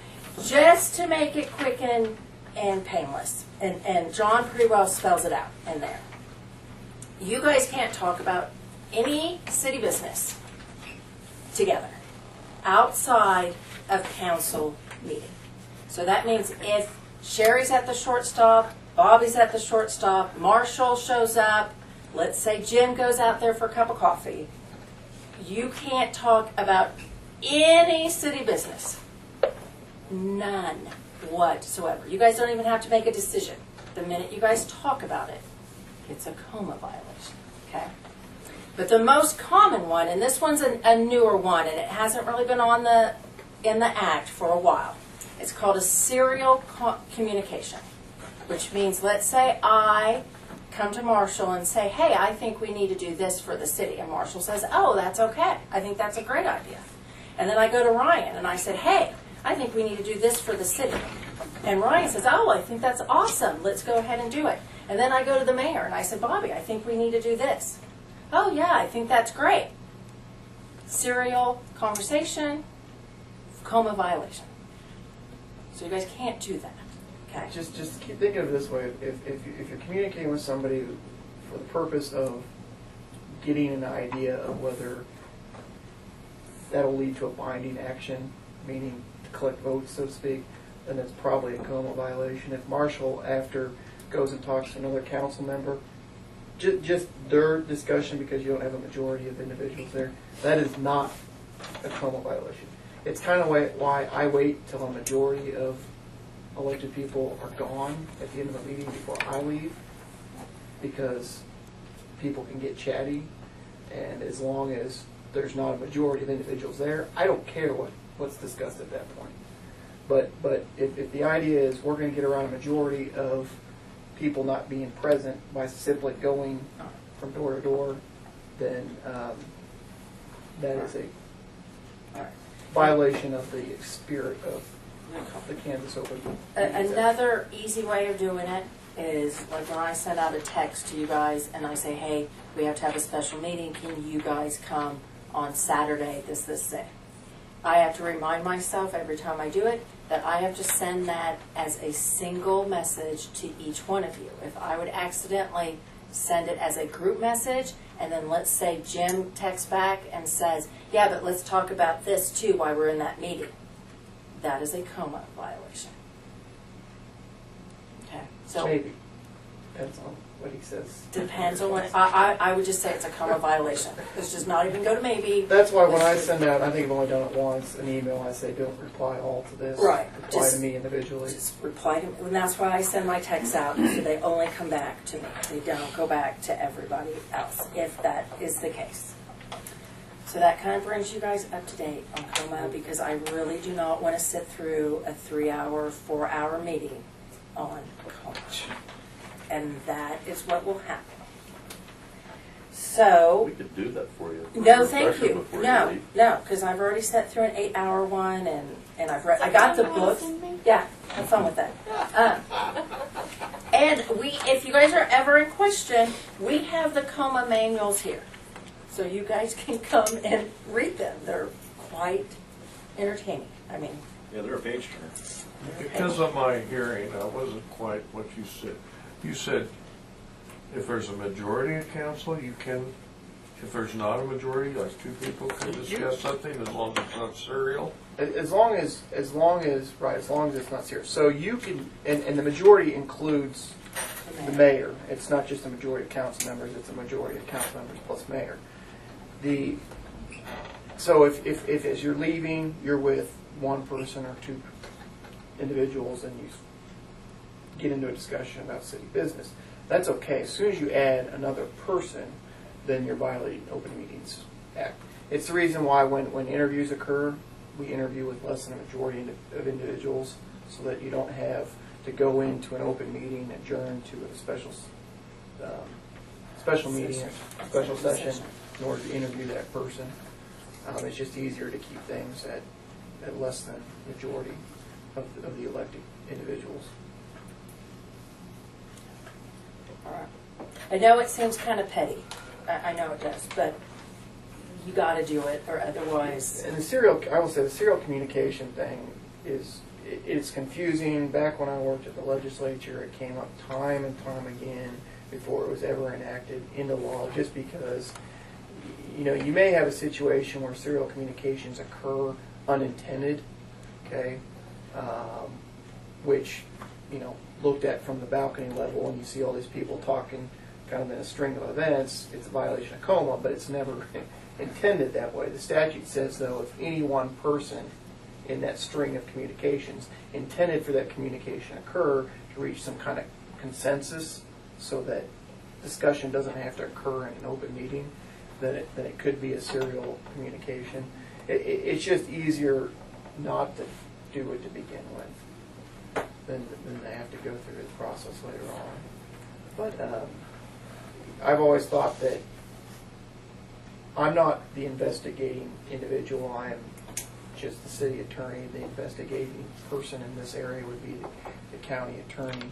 just to make it quick and painless, and John pretty well spells it out in there. You guys can't talk about any city business together outside of council meeting. So that means if Sherry's at the shortstop, Bobby's at the shortstop, Marshall shows up, let's say Jim goes out there for a cup of coffee, you can't talk about any city business None whatsoever. You guys don't even have to make a decision. The minute you guys talk about it, it's a coma violation, okay? But the most common one, and this one's a newer one, and it hasn't really been on in the act for a while. It's called a serial communication, which means, let's say I come to Marshall and say, hey, I think we need to do this for the city. And Marshall says, oh, that's okay. I think that's a great idea. And then I go to Ryan and I said, hey, I think we need to do this for the city. And Ryan says, oh, I think that's awesome. Let's go ahead and do it. And then I go to the mayor and I said, Bobby, I think we need to do this. Oh, yeah, I think that's great. Serial conversation, coma violation. So you guys can't do that. Okay. Just keep thinking of it this way. If you're communicating with somebody for the purpose of getting an idea of whether that'll lead to a binding action, meaning to collect votes, so to speak, then it's probably a coma violation. If Marshall, after, goes and talks to another council member, just their discussion, because you don't have a majority of individuals there, that is not a coma violation. It's kind of why I wait till a majority of elected people are gone at the end of the meeting before I leave, because people can get chatty, and as long as there's not a majority of individuals there, I don't care what's discussed at that point. But if the idea is we're going to get around a majority of people not being present by simply going from door to door, then that is a violation of the spirit of the Kansas Open. Another easy way of doing it is like when I send out a text to you guys and I say, hey, we have to have a special meeting. Can you guys come on Saturday, this day? I have to remind myself every time I do it that I have to send that as a single message to each one of you. If I would accidentally send it as a group message, and then let's say Jim texts back and says, yeah, but let's talk about this too while we're in that meeting, that is a coma violation. Okay, so Maybe. Depends on what he says. depends on what, I would just say it's a coma violation. Let's just not even go to maybe. That's why when I send out, I think I've only done it once, an email, I say don't reply all to this. Right. Reply Just- to me individually. Just reply to, and that's why I send my texts out, so they only come back to me. They don't go back to everybody else, if that is the case. So that kind of brings you guys up to date on coma, because I really do not want to sit through a 3-hour, 4-hour meeting on coma. And that is what will happen. So. We could do that for you. No, thank Refresher you. before No, leave. no, because I've already sat through an 8-hour one, and I've read. I got the books. Yeah, have fun with that. And if you guys are ever in question, we have the coma manuals here, so you guys can come and read them. They're quite entertaining. I mean, Yeah, they're a page turner. Because of my hearing, I wasn't quite what you said. You said if there's a majority of council, you can, if there's not a majority, like 2 people can discuss something as long as it's not serial? As long as it's not serious. So you can, and the majority includes the mayor. It's not just a majority of council members, it's a majority of council members plus mayor. So if as you're leaving, you're with one person or 2 individuals and you get into a discussion about city business, that's okay. As soon as you add another person, then you're violating Open Meetings Act. It's the reason why when interviews occur, we interview with less than a majority of individuals, so that you don't have to go into an open meeting, adjourn to a special meeting, or special session in order to interview that person. It's just easier to keep things at less than majority of the elected individuals. all right. I know it seems kind of petty. I know it does, but you got to do it, or otherwise. And I will say the serial communication thing it's confusing. Back when I worked at the legislature, it came up time and time again before it was ever enacted into law, just because, you may have a situation where serial communications occur unintended, okay, which, looked at from the balcony level, and you see all these people talking kind of in a string of events, it's a violation of coma, but it's never intended that way. The statute says, though, if any one person in that string of communications, intended for that communication occur to reach some kind of consensus so that discussion doesn't have to occur in an open meeting, then it could be a serial communication. It's just easier not to do it to begin with than they have to go through the process later on. But I've always thought that I'm not the investigating individual. I am just the city attorney. The investigating person in this area would be the county attorney.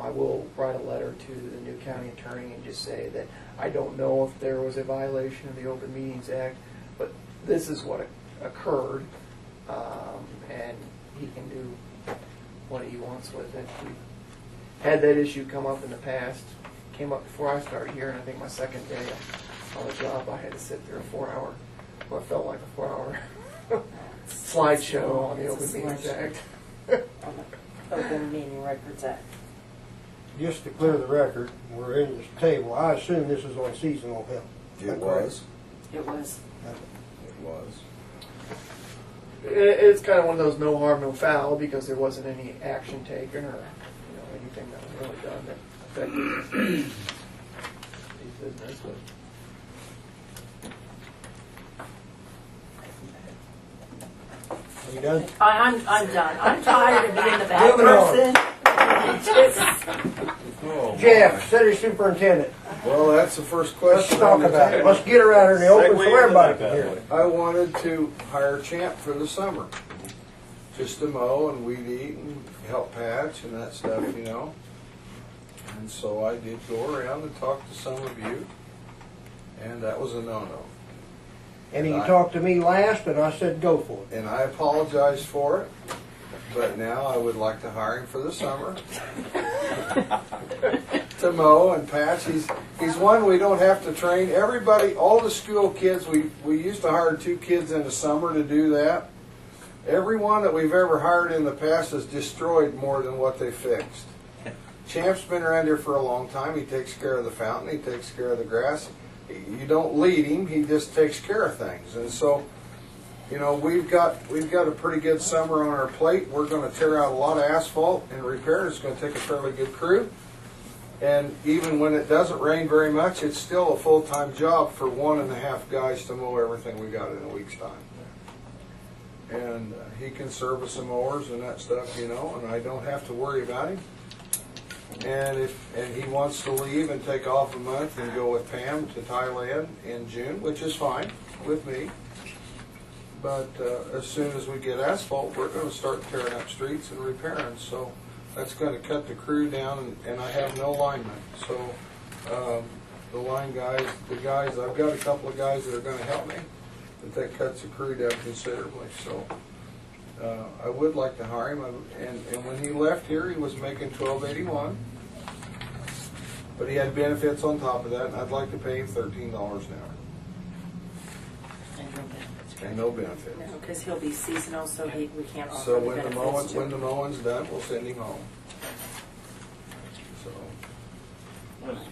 I will write a letter to the new county attorney and just say that I don't know if there was a violation of the Open Meetings Act, but this is what occurred, and he can do what he wants with it. We've had that issue come up in the past. It came up before I started here, and I think my second day on the job, I had to sit through a 4-hour, what felt like a 4-hour slideshow on the Open Meetings Act. Open Meeting Records Act. Just to clear the record, we're in this table. I assume this is on seasonal help. It was. It was. It was. It's kind of one of those no harm, no foul, because there wasn't any action taken or anything that was really done that affected the business. Are you done? I'm done. I'm tired of being the bad Moving on. person. Oh, Jeff, city superintendent. well, that's the first Let's question. talk on the about it. table. Let's get her out here in the open Segue so into everybody that can bad hear boy. it. I wanted to hire Champ for the summer, just to mow and weed eat and help patch and that stuff, you know. And so I did go around and talk to some of you, and that was a no-no. And you talked to me last, and I said go for it. And I apologize for it, but now I would like to hire him for the summer to mow and patch. He's one we don't have to train. Everybody, all the school kids, we used to hire 2 kids in the summer to do that. Everyone that we've ever hired in the past has destroyed more than what they fixed. Champ's been around here for a long time. He takes care of the fountain. He takes care of the grass. You don't lead him. He just takes care of things. And so, you know, we've got a pretty good summer on our plate. We're going to tear out a lot of asphalt and repair it. It's going to take a fairly good crew. And even when it doesn't rain very much, it's still a full-time job for 1.5 guys to mow everything we got in a week's time. And he can service the mowers and that stuff, you know, and I don't have to worry about him. And he wants to leave and take off a month and go with Pam to Thailand in June, which is fine with me. But as soon as we get asphalt, we're going to start tearing up streets and repairing. So that's going to cut the crew down, and I have no linemen. So the line guys, I've got a couple of guys that are going to help me, but that cuts the crew down considerably. So I would like to hire him, and when he left here, he was making $12.81, but he had benefits on top of that, and I'd like to pay him $13 an hour. And no benefits. No, because he'll be seasonal, so we can't offer So the when the benefits to when the mowing's done, we'll send him home. So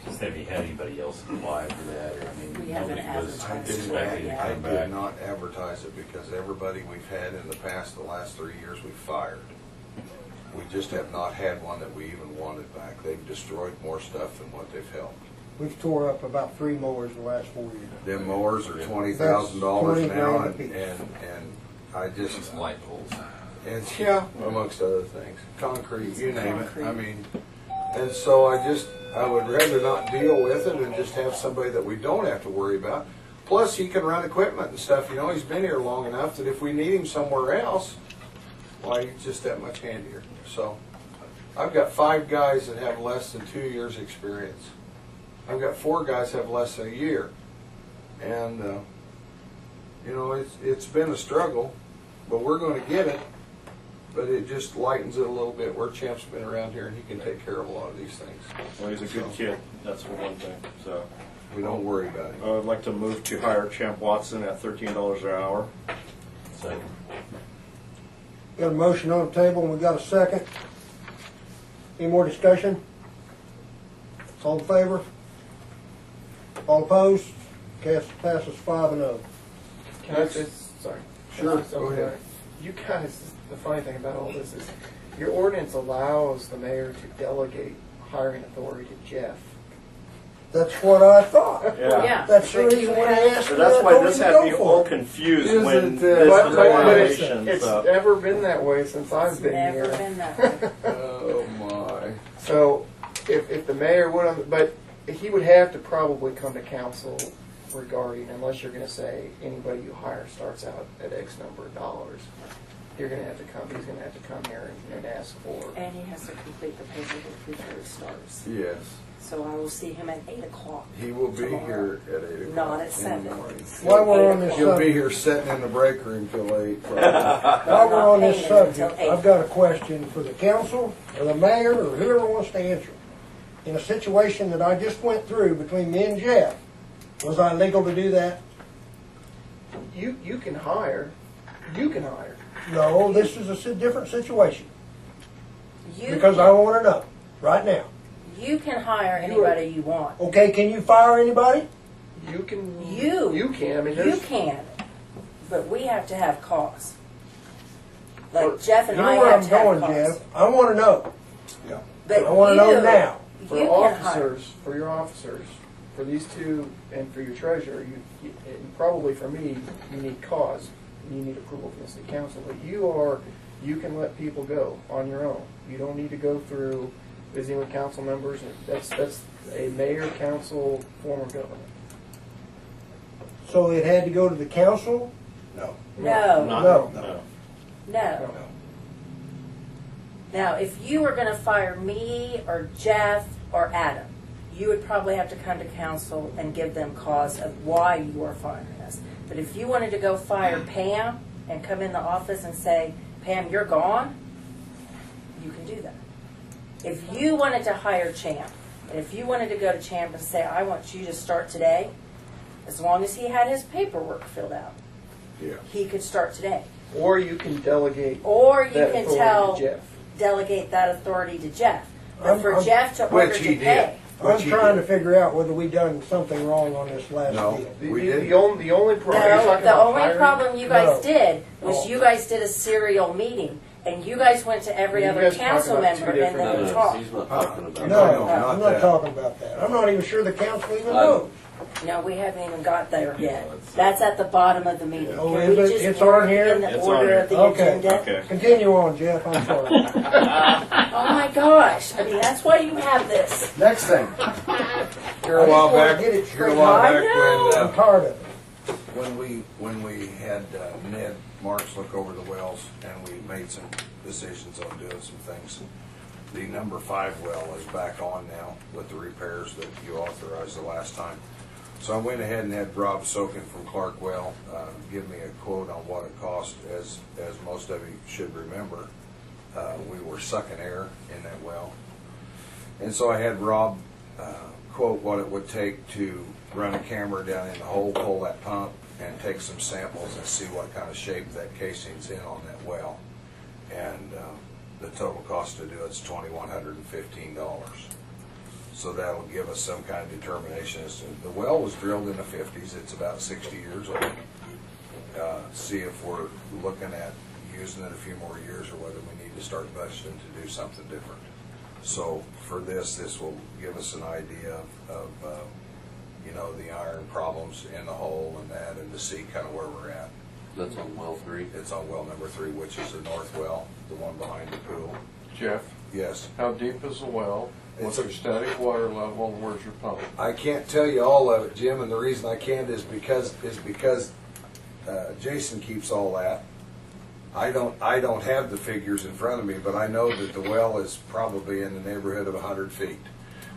Just have you had anybody else apply for that? I mean, We haven't nobody was advertised didn't- expecting to I come did back. not advertise it because everybody we've had in the past, the last 3 years, we've fired. We just have not had one that we even wanted back. They've destroyed more stuff than what they've helped. We've tore up about 3 mowers in the last 4 years. Them mowers are $20,000 That's now, $20,000 a and piece. I just, Light poles. and yeah, amongst other things, concrete, you name it. I mean, and so I would rather not deal with it and just have somebody that we don't have to worry about. Plus, he can run equipment and stuff. You know, he's been here long enough that if we need him somewhere else, why, he's just that much handier. So, I've got 5 guys that have less than 2 years' experience. I've got 4 guys that have less than a year. And, you know, it's been a struggle, but we're going to get it. But it just lightens it a little bit where Champ's been around here and he can take care of a lot of these things. Well, he's a good kid, that's for one thing, so. We don't worry about him. I'd like to move to hire Champ Watson at $13 an hour. Second. Got a motion on the table, and we got a second. Any more discussion? All in favor? All opposed? Passes 5-0. Can I just, sorry. Sure, So, go ahead. you guys, the funny thing about all this is your ordinance allows the mayor to delegate hiring authority to Jeff. That's what I thought. Yeah. That's the But reason you why I have- asked So you. that's I why told this you had to me go all for it. confused Isn't when it, this But determination. it's So- never been that way since I've It's been never here. been that way. Oh, my. So if the mayor would, but he would have to probably come to council regarding, unless you're gonna say anybody you hire starts out at X number of dollars. You're gonna have to come, he's gonna have to come here and ask for. And he has to complete the paperwork before he starts. Yes, So I will see him at 8 o'clock. he will be Tomorrow. here at 8 o'clock. Not at in the 7. morning. While we're on this He'll be subject, here sitting in the break room till 8. probably. while we're on this Not paying him subject, until 8. I've got a question for the council, or the mayor, or whoever wants to answer. In a situation that I just went through between me and Jeff, was I legal to do that? You can hire. No, this is a different situation, You because I want to know, right now. You can hire anybody you want. Okay, can you fire anybody? You can. You. You can. I mean, You there's. can, but we have to have cause. Like Or- Jeff and You I know where have I'm to have going, cause. Jeff. I want to know. But I want to know now. For You can hire. officers, for your officers, for these two, and for your treasurer, and probably for me, you need cause. You need approval from the city council. But you can let people go on your own. You don't need to go through visiting with council members. That's a mayor council form of government. So it had to go to the council? No. No. No. No. Now, if you were going to fire me or Jeff or Adam, you would probably have to come to council and give them cause of why you are firing us. But if you wanted to go fire Pam and come in the office and say, Pam, you're gone, you can do that. If you wanted to hire Champ, and if you wanted to go to Champ and say, I want you to start today, as long as he had his paperwork filled out, Yeah. he could start today. Or you can delegate Or you that can authority to Jeff. delegate that authority to Jeff. But I'm- for I'm- Jeff to order Which to he pay. did. I'm Which he trying did. to figure out whether we done something wrong on this last No. deal. We The didn't. only problem. you're No, talking the about only hiring? problem you guys No. did was Oh. you guys did a serial meeting. And you guys went to every You other guys are talking council about two member and different then No, talked. he's not talking about No, that. not I'm not that. talking about that. I'm not even sure the council even I- knows. No, we haven't even got there yet. That's at the bottom of the meeting. Oh, Can is we it? just It's work on here? in the It's on order here. of the Okay. agenda? Okay. Continue on, Jeff, I'm sorry. Oh my gosh, I mean, that's why you have this. Next thing. Here I a just while wanna back, get it here a straight. while I back know. I'm tired of it. when we had Ned Marks look over the wells and we made some decisions on doing some things. The number 5 well is back on now with the repairs that you authorized the last time. So I went ahead and had Rob Sokin from Clark Well give me a quote on what it cost. As most of you should remember, we were sucking air in that well. And so I had Rob quote what it would take to run a camera down in the hole, pull that pump, and take some samples and see what kind of shape that casing's in on that well. And the total cost to do it's $2,115. So that'll give us some kind of determination as to, the well was drilled in the 50s, it's about 60 years old. See if we're looking at using it a few more years or whether we need to start budgeting to do something different. So for this will give us an idea of the iron problems in the hole and that, and to see kind of where we're at. That's on well 3. It's on well number 3, which is the north well, the one behind the pool. Jeff, Yes. how deep is the well? What's your static water level and where's your pump? I can't tell you all of it, Jim, and the reason I can't is because Jason keeps all that. I don't have the figures in front of me, but I know that the well is probably in the neighborhood of 100 feet.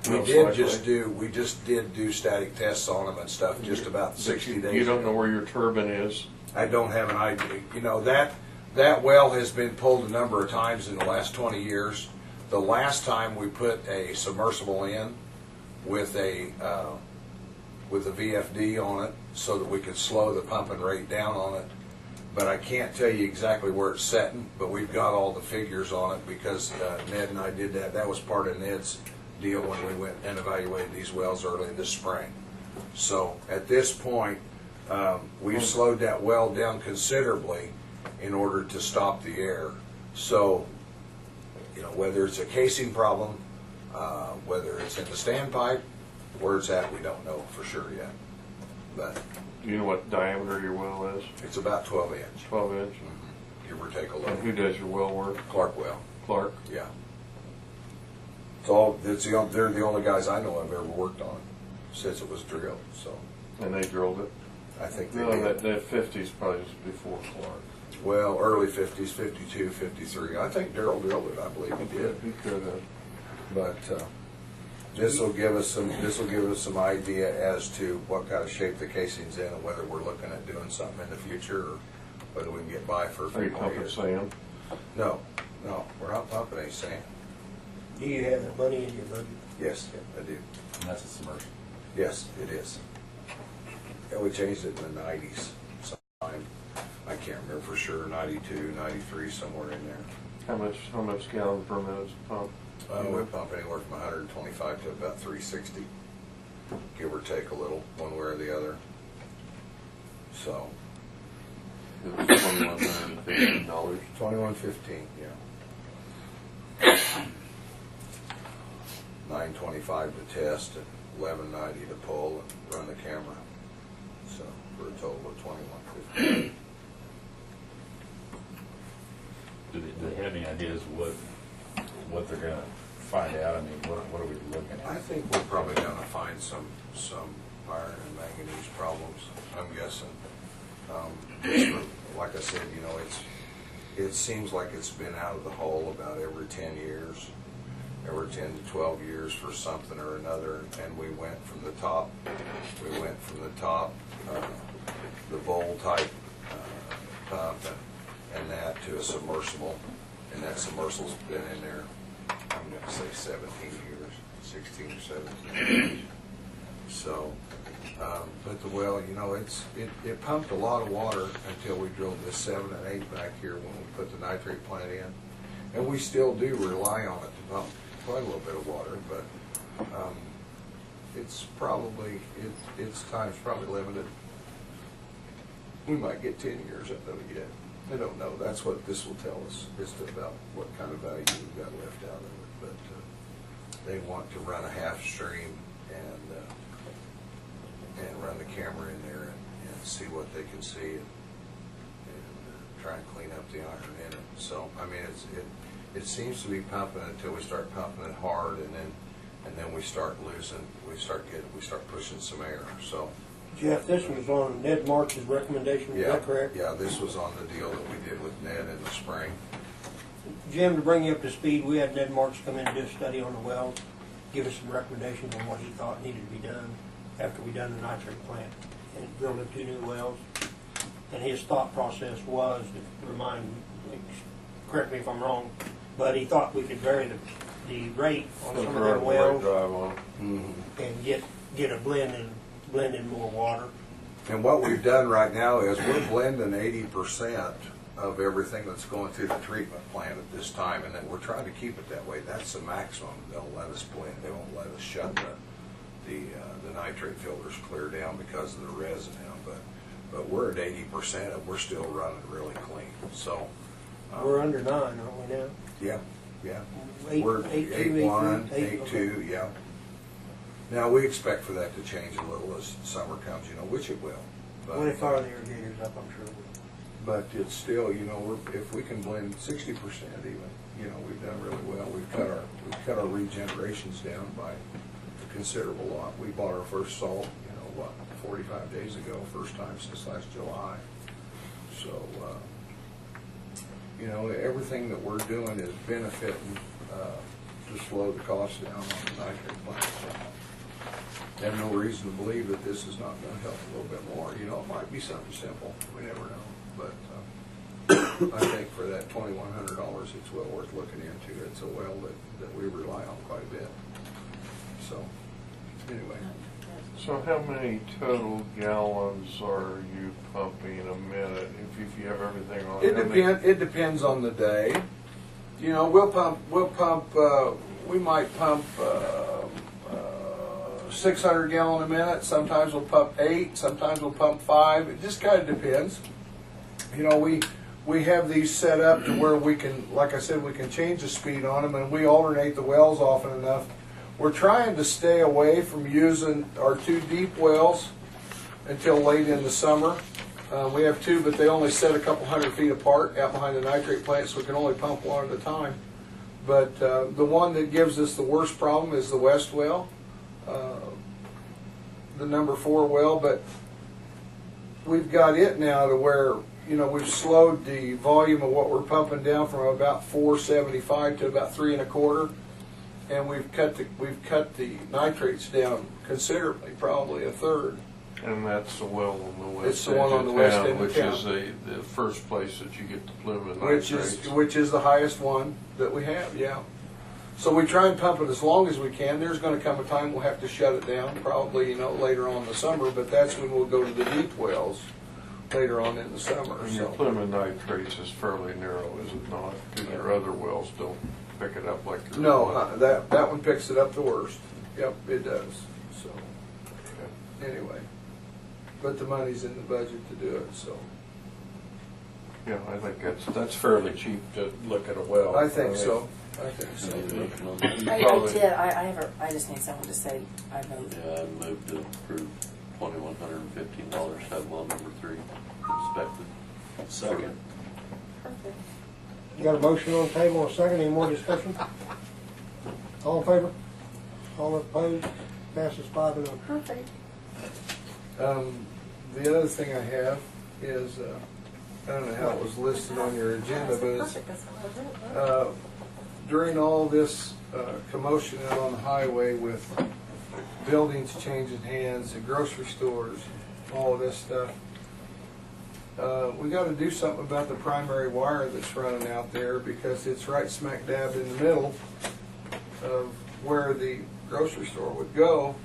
We Most just did do static tests on them and stuff just about 60 days. You don't ago. know where your turbine is? I don't have an idea. That well has been pulled a number of times in the last 20 years. The last time we put a submersible in with a VFD on it so that we could slow the pumping rate down on it. But I can't tell you exactly where it's setting, but we've got all the figures on it because Ned and I did that. That was part of Ned's deal when we went and evaluated these wells early this spring. So at this point, we've slowed that well down considerably, in order to stop the air. So, you know, whether it's a casing problem, whether it's in the standpipe, where it's at, we don't know for sure yet. But Do you know what diameter your well is? it's about 12 inch, 12 inch. give or take a And who little. does your well work? Clark well, Clark? yeah. They're the only guys I know I've ever worked on since it was drilled, so And they drilled it? I think they No, did. that 50s probably was before Clark. Well, early 50s, 52, 53. I think Darrell drilled it, I believe he did. He could have. But this will give us some idea as to what kind of shape the casing's in and whether we're looking at doing something in the future or whether we can get by for a Are few you more pumping years. sand? No, we're not pumping any sand. Do you have that money in your budget? Yes, I do. And that's a submersible. Yes, it is. Yeah, we changed it in the 90s sometime. I can't remember for sure, 92, 93, somewhere in there. How much gallons per minute is pumped? We pump anywhere from 125 to about 360, give or take a little, one way or the other. So, It was $2,115. $21.15, yeah. $9.25 to test and $11.90 to pull and run the camera. So for a total of $21.15. Do they have any ideas what they're gonna find out? I mean, what are we looking I at? think we're probably going to find some iron and manganese problems, I'm guessing. Just like I said, you know, it seems like it's been out of the hole about every 10 years, every 10 to 12 years for something or another, and we went from the top, the bowl type pump and that to a submersible, and that submersible's been in there, I'm going to say 17 years, 16 or 17 years. So, but the well, you know, it pumped a lot of water until we drilled this 7 and 8 back here when we put the nitrate plant in. And we still do rely on it to pump quite a little bit of water, but it's probably, its time's probably limited. We might get 10 years out of it yet. I don't know. That's what this will tell us, just about what kind of value we've got left out of it. But they want to run a half stream and run the camera in there and see what they can see and try and clean up the iron in it. So I mean, it seems to be pumping until we start pumping it hard, and then we start losing. We start pushing some air. So. Jeff, this was on Ned March's recommendation, is that correct? Yeah, this was on the deal that we did with Ned in the spring. Jim, to bring you up to speed, we had Ned March come in and do a study on the wells, give us some recommendations on what he thought needed to be done after we done the nitrate plant and drilled the 2 new wells. And his thought process was, to remind, correct me if I'm wrong, but he thought we could vary the rate on some of their wells Drive on. and get a blend in more water. And what we've done right now is we're blending 80% of everything that's going through the treatment plant at this time, and then we're trying to keep it that way. That's the maximum. They'll let us blend. They won't let us shut the nitrate filters clear down because of the resin now. But we're at 80%, and we're still running really clean. So We're under 9, aren't we now? yeah. Eight- We're 8.2, 8.1, 8.2, 8.2, yeah. Now, we expect for that to change a little as summer comes, you know, which it will. But, When they fire the irrigators up, I'm sure we will. but it's still, you know, if we can blend 60% even, you know, we've done really well. We've cut our regenerations down by a considerable lot. We bought our first salt, 45 days ago, first time since last July. So, everything that we're doing is benefiting to slow the cost down on the nitrate plant. I have no reason to believe that this is not going to help a little bit more. You know, it might be something simple. We never know. But I think for that $2,100, it's well worth looking into. It's a well that we rely on quite a bit. So, anyway. So how many total gallons are you pumping a minute if you have everything on? It depends on the day. You know, we might pump 600 gallon a minute. Sometimes we'll pump 8. Sometimes we'll pump 5. It just kind of depends. You know, we have these set up to where we can, like I said, we can change the speed on them, and we alternate the wells often enough. We're trying to stay away from using our 2 deep wells until late in the summer. We have 2, but they only set a couple hundred feet apart out behind the nitrate plant, so we can only pump one at a time. But the one that gives us the worst problem is the west well, the number 4 well. But we've got it now to where, you know, we've slowed the volume of what we're pumping down from about 475 to about 3 1/4, and we've cut the nitrates down considerably, probably a third. And that's the well on the west It's the one on the west end of which town. is the first place that you get the plume of Which is the highest one that we have, yeah. So we try and pump it as long as we can. There's going to come a time we'll have to shut it down, probably, you know, later on in the summer, but that's when we'll go to the deep wells later on in the summer. And your plume of nitrates is fairly narrow, is it not? Because your other wells don't pick it up like your No, that one picks it up the worst. Yep, it does. So anyway, but the money's in the budget to do it, so. Yeah, I think that's fairly cheap to look at a well. I think so. I think so. I just need someone to say, I moved. Yeah, I moved to approve $2,115 to have well number 3 inspected. Second. Perfect. You got a motion on the table, a second, any more discussion? All in favor? All opposed? Passes 5-0. Perfect. The other thing I have is, I don't know how it was listed on your agenda, but it's, Perfect, that's what I wrote. during all this commotion out on the highway with buildings changing hands and grocery stores, all of this stuff, we got to do something about the primary wire that's running out there, because it's right smack dab in the middle of where the grocery store would go.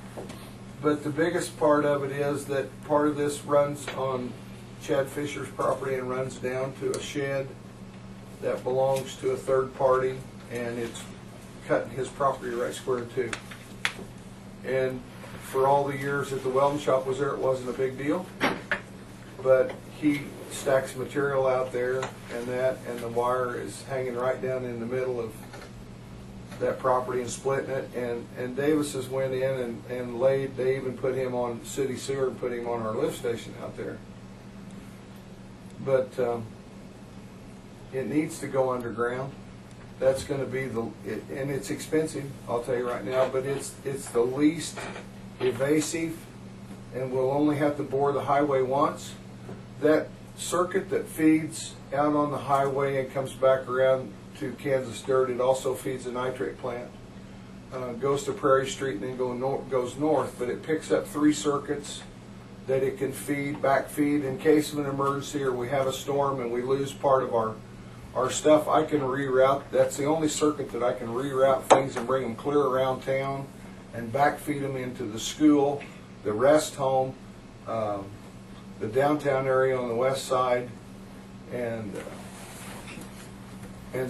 But the biggest part of it is that part of this runs on Chad Fisher's property and runs down to a shed that belongs to a third party, and it's cutting his property right square in two. And for all the years that the welding shop was there, it wasn't a big deal. But he stacks material out there, and the wire is hanging right down in the middle of that property and splitting it. And Davis's went in and laid, they even put him on city sewer and put him on our lift station out there. But it needs to go underground. That's going to be and it's expensive, I'll tell you right now, but it's the least evasive, and we'll only have to bore the highway once. That circuit that feeds out on the highway and comes back around to Kansas Dirt, it also feeds a nitrate plant. Goes to Prairie Street and then goes north, but it picks up 3 circuits that it can backfeed in case of an emergency, or we have a storm and we lose part of our stuff. I can reroute. That's the only circuit that I can reroute things and bring them clear around town and backfeed them into the school, the rest home, the downtown area on the west side, and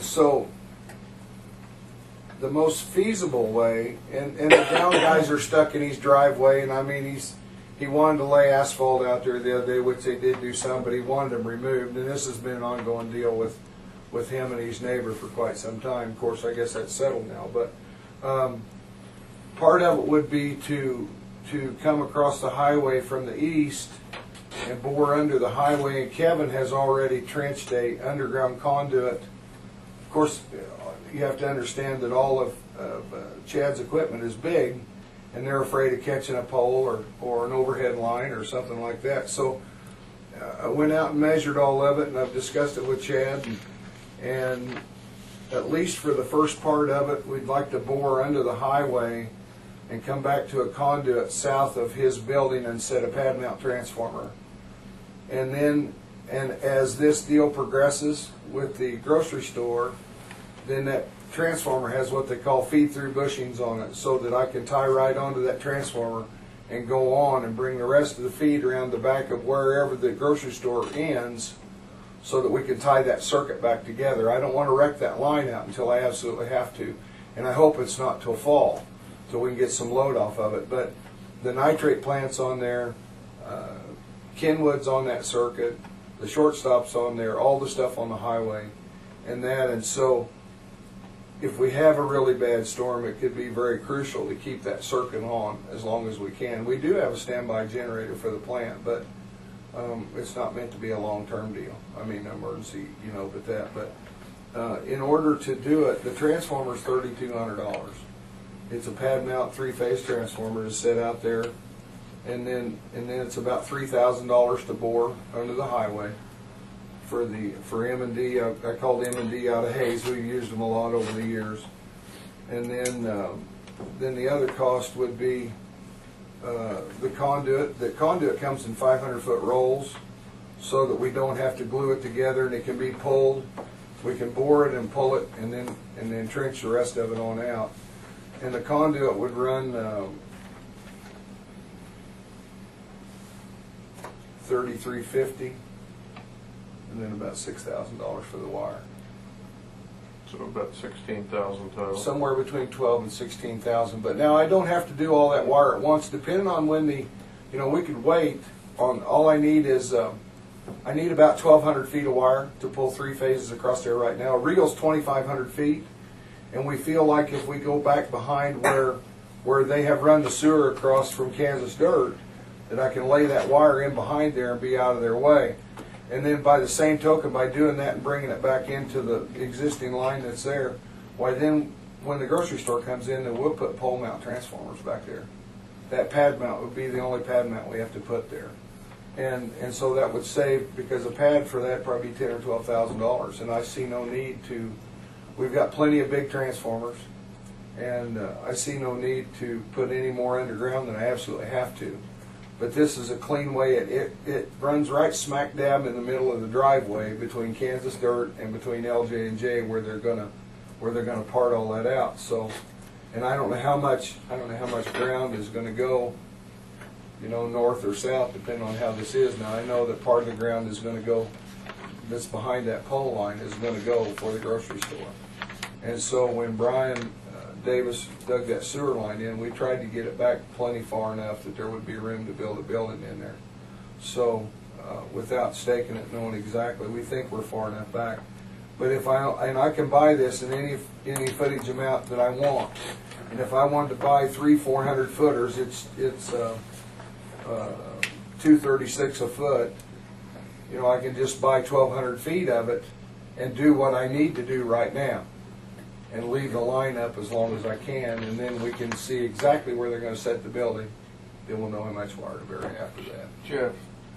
so the most feasible way, and the down guys are stuck in his driveway, and I mean he wanted to lay asphalt out there the other day, which they did do some, but he wanted them removed, and this has been an ongoing deal with him and his neighbor for quite some time. Of course, I guess that's settled now, but part of it would be to come across the highway from the east and bore under the highway, and Kevin has already trenched a underground conduit. Of course, you have to understand that all of Chad's equipment is big, and they're afraid of catching a pole or an overhead line or something like that. So I went out and measured all of it, and I've discussed it with Chad, and at least for the first part of it, we'd like to bore under the highway and come back to a conduit south of his building and set a pad mount transformer. And as this deal progresses with the grocery store, then that transformer has what they call feed-through bushings on it, so that I can tie right onto that transformer and go on and bring the rest of the feed around the back of wherever the grocery store ends, so that we can tie that circuit back together. I don't want to wreck that line out until I absolutely have to, and I hope it's not till fall, so we can get some load off of it. But the nitrate plant's on there, Kenwood's on that circuit, and the rest of the the shortstop's on there, all the stuff on the highway, and that. And so, if we have a really bad storm, it could be very crucial to keep that circuit on as long as we can. We do have a standby generator for the plant, but it's not meant to be a long-term deal. I mean, emergency, you know, but in order to do it, the transformer's $3,200. It's a pad mount 3-phase transformer to sit out there, and then it's about $3,000 to bore under the highway for M&D. I called M&D out of Hayes. We've used them a lot over the years. And then the other cost would be the conduit. The conduit comes in 500-foot rolls so that we don't have to glue it together, and it can be pulled. We can bore it and pull it, and then trench the rest of it on out. And the conduit would run $3,350, and then about $6,000 for the wire. So about 16,000 total. Somewhere between 12 and 16,000. But now I don't have to do all that wire at once, depending on when the, you know, we could wait on. All I need is I need about 1,200 feet of wire to pull 3 phases across there right now. A reel's 2,500 feet, and we feel like if we go back behind where they have run the sewer across from Kansas Dirt, that I can lay that wire in behind there and be out of their way. And then by the same token, by doing that and bringing it back into the existing line that's there, why then when the grocery store comes in, then we'll put pole mount transformers back there. That pad mount would be the only pad mount we have to put there. And so that would save, because a pad for that probably $10,000 or $12,000, and I see no need to. We've got plenty of big transformers, and I see no need to put any more underground than I absolutely have to. But this is a clean way. It runs right smack dab in the middle of the driveway between Kansas Dirt and between LJ and J, where they're gonna part all that out. So, and I don't know how much ground is going to go, you know, north or south, depending on how this is. Now I know that part of the ground is going to go, that's behind that pole line, is going to go for the grocery store. And so when Brian Davis dug that sewer line in, we tried to get it back plenty far enough that there would be room to build a building in there. So without staking it, knowing exactly, we think we're far enough back. But if I can buy this in any footage amount that I want, and if I wanted to buy 300-400 footers, it's $236 a foot. You know, I can just buy 1,200 feet of it and do what I need to do right now, and leave the line up as long as I can, and then we can see exactly where they're going to set the building. Then we'll know how much wire to bury after that. Jeff,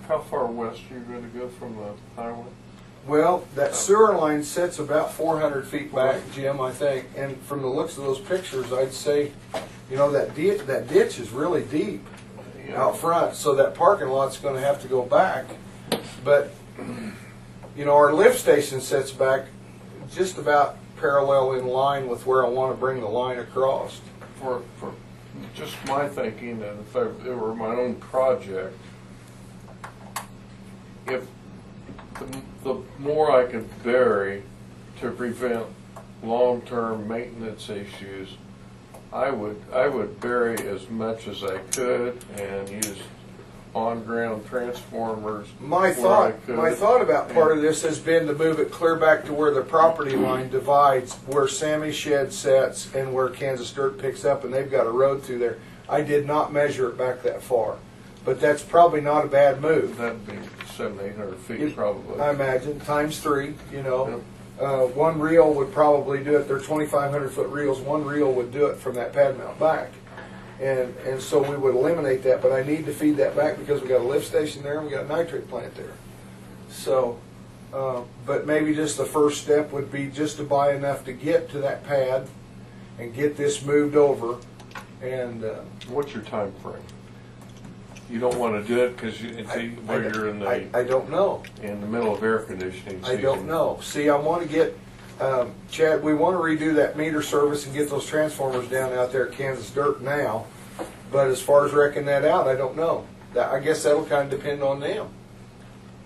how far west are you going to go from the highway? Well, that sewer line sits about 400 feet back, Jim, I think. And from the looks of those pictures, I'd say, you know, that ditch is really deep out front, so that parking lot's going to have to go back. But, you know, our lift station sits back just about parallel in line with where I want to bring the line across. For just my thinking, and if it were my own project, if the more I could bury to prevent long-term maintenance issues, I would bury as much as I could and use on-ground transformers. My thought about part of this has been to move it clear back to where the property line divides, where Sammy's shed sets and where Kansas Dirt picks up, and they've got a road through there. I did not measure it back that far, but that's probably not a bad move. That'd be 700-800 feet probably. I imagine, times 3, you know. Yep. One reel would probably do it. They're 2,500 foot reels. One reel would do it from that pad mount back. And so we would eliminate that, but I need to feed that back because we got a lift station there and we got a nitrate plant there. So, but maybe just the first step would be just to buy enough to get to that pad and get this moved over. And what's your time frame? You don't want to do it because you're in the I don't know, in the middle of air conditioning season. I don't know. See, I want to get Chad, we want to redo that meter service and get those transformers down out there at Kansas Dirt now. But as far as wrecking that out, I don't know. I guess that'll kind of depend on them.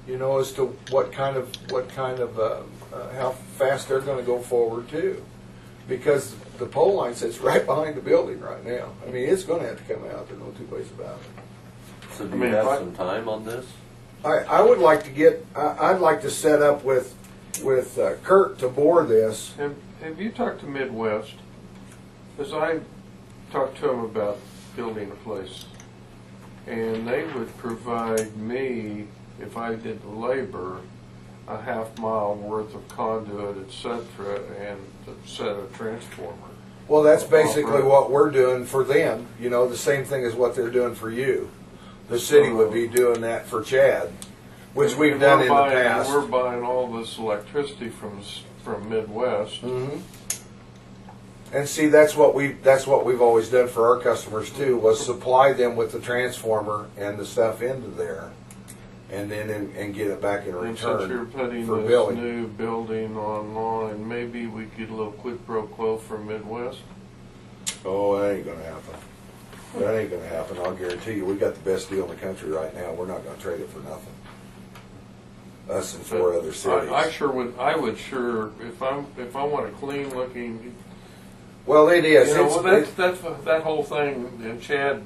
You know, as to what kind of how fast they're going to go forward too, because the pole line sits right behind the building right now. I mean, it's going to have to come out. There's no two ways about it. So do you have some time on this? I would like to get, I'd like to set up with Kurt to bore this. Have you talked to Midwest? As I talked to them about building a place, and they would provide me, if I did the labor, a half-mile worth of conduit, etc., and a set of transformer. Well, that's basically what we're doing for them. You know, the same thing as what they're doing for you. The city would be doing that for Chad, which we've done in the past. We're buying all this electricity from Midwest. Mm-hmm. And see, that's what we've always done for our customers too, was supply them with the transformer and the stuff into there, and then and get it back in And return since you're putting for this billing. new building online, maybe we get a little quid pro quo from Midwest. Oh, that ain't gonna happen. That ain't gonna happen. I'll guarantee you. We got the best deal in the country right now. We're not gonna trade it for nothing. Us and four other cities. I sure would. I would sure if I want a clean looking. Well, it is. You know, that's that whole thing. And Chad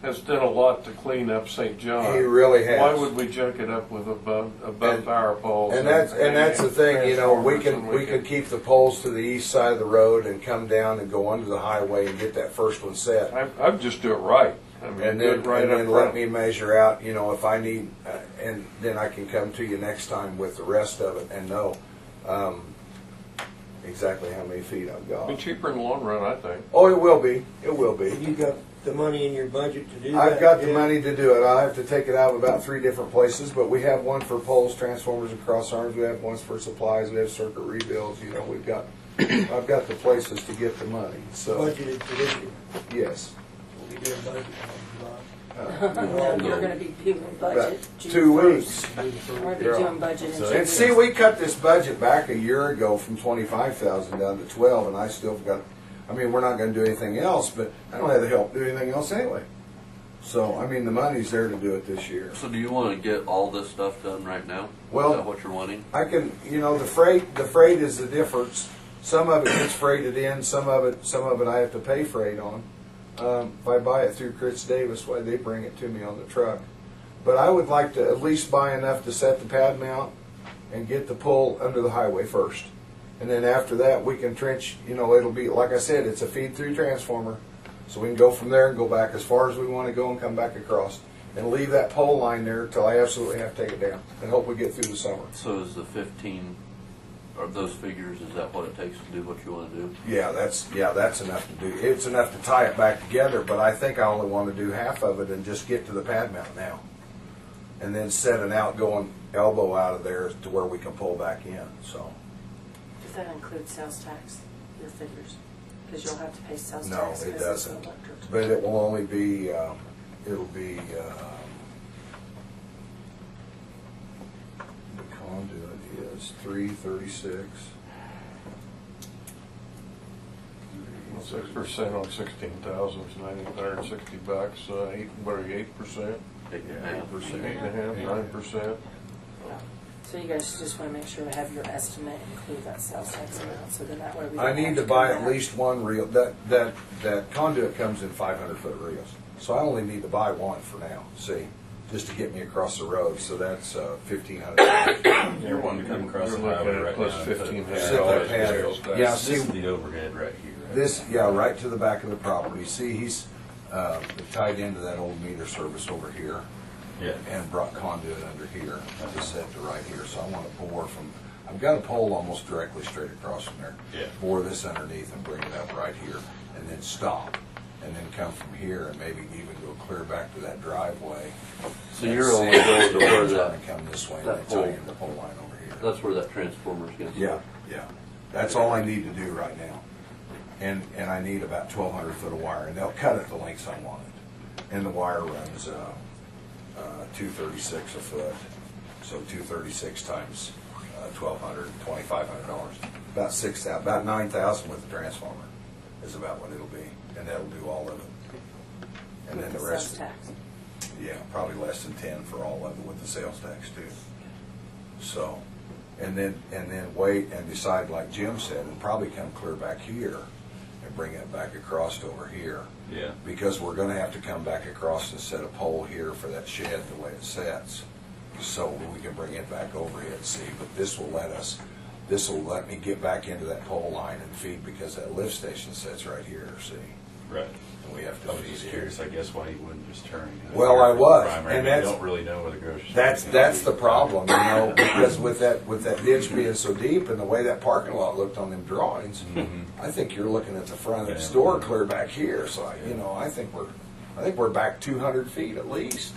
has done a lot to clean up St. John. He really has. Why would we junk it up with above power poles? And that's the thing. You know, we can keep the poles to the east side of the road and come down and go under the highway and get that first one set. I'd just do it right. I mean, And then let me measure out. You know, if I need, and then I can come to you next time with the rest of it and know exactly how many feet I've got. Be cheaper in the long run, I think. Oh, it will be. It will be. You got the money in your budget to do that? I've got the money to do it. I have to take it out of about 3 different places, but we have one for poles, transformers, and cross arms. We have ones for supplies. We have circuit rebuilds. You know, we've got. I've got the places to get the money. So Budgeted for this year. yes. We'll be doing budget. No, you're gonna be doing budget About June 2 1st. weeks. We're gonna be doing budget in 2 And weeks. see, we cut this budget back a year ago from 25,000 down to 12, and I still got. I mean, we're not going to do anything else, but I don't have the help to do anything else anyway. So, I mean, the money's there to do it this year. So do you want to get all this stuff done right now? Well, is that what you're wanting? I can, you know, the freight is the difference. Some of it gets freighted in, some of it I have to pay freight on. If I buy it through Chris Davis, why they bring it to me on the truck. But I would like to at least buy enough to set the pad mount and get the pull under the highway first. And then after that, we can trench, you know, it'll be, like I said, it's a feed-through transformer. So we can go from there and go back as far as we want to go and come back across. And leave that pole line there till I absolutely have to take it down. And hope we get through the summer. So is the 15, or those figures, is that what it takes to do what you want to do? Yeah, that's enough to do. It's enough to tie it back together, but I think I only want to do half of it and just get to the pad mount now. And then set an outgoing elbow out of there to where we can pull back in, so. Does that include sales tax, your figures? Because you'll have to pay sales No, tax. it 'cause it's doesn't. electric. But it will only be, it'll be, the conduit is 336. 6% on 16,000 is $960. What are you, 8%? 8.5%. 8.5%, 9%. So you guys just want to make sure to have your estimate include that sales tax amount, so then that way we don't I have need to come buy at back. least one reel. That conduit comes in 500-foot reels, so I only need to buy one for now. See, just to get me across the road. So that's $1,500. You're wanting to come across the You're looking highway at right plus now. $1,500 Yeah. sales tax. Yeah. This See, is the overhead right here. Right? this right to the back of the property. See, he's tied into that old meter service over here. Yeah. And brought conduit under here, just set to right here. So I want to bore from, I've got a pole almost directly straight across from there. Yeah. Bore this underneath and bring it up right here, and then stop, and then come from here and maybe even go clear back to that driveway. So you're only going to where Trying that, to come this way and that then tie pole- in the pole line over here. that's where that transformer's going to Yeah, yeah. That's all I need to do right now. And I need about 1,200 foot of wire, and they'll cut it the lengths I want it. And the wire runs 236 a foot, so 236 times 1,200, $2,500. About 6,000, about 9,000 with the transformer is about what it'll be, and that'll do all of it. And then With the the rest, sales tax. yeah, probably less than 10 for all of it with the sales tax too. So, and then wait and decide, like Jim said, and probably come clear back here and bring it back across over here. Yeah. Because we're gonna have to come back across and set a pole here for that shed the way it sets. So we can bring it back over here and see, but this will let me get back into that pole line and feed, because that lift station sits right here, see? Right. And we have to I was feed just here. curious, I guess, why you wouldn't just turn. Well, I was, Primary, and you that's- don't really know where the grocery store is gonna That's be. the problem, you know, because with that ditch being so deep and the way that parking lot looked on them drawings, I think you're looking at the front of the Yeah. store clear back here, so I think we're back 200 feet at least,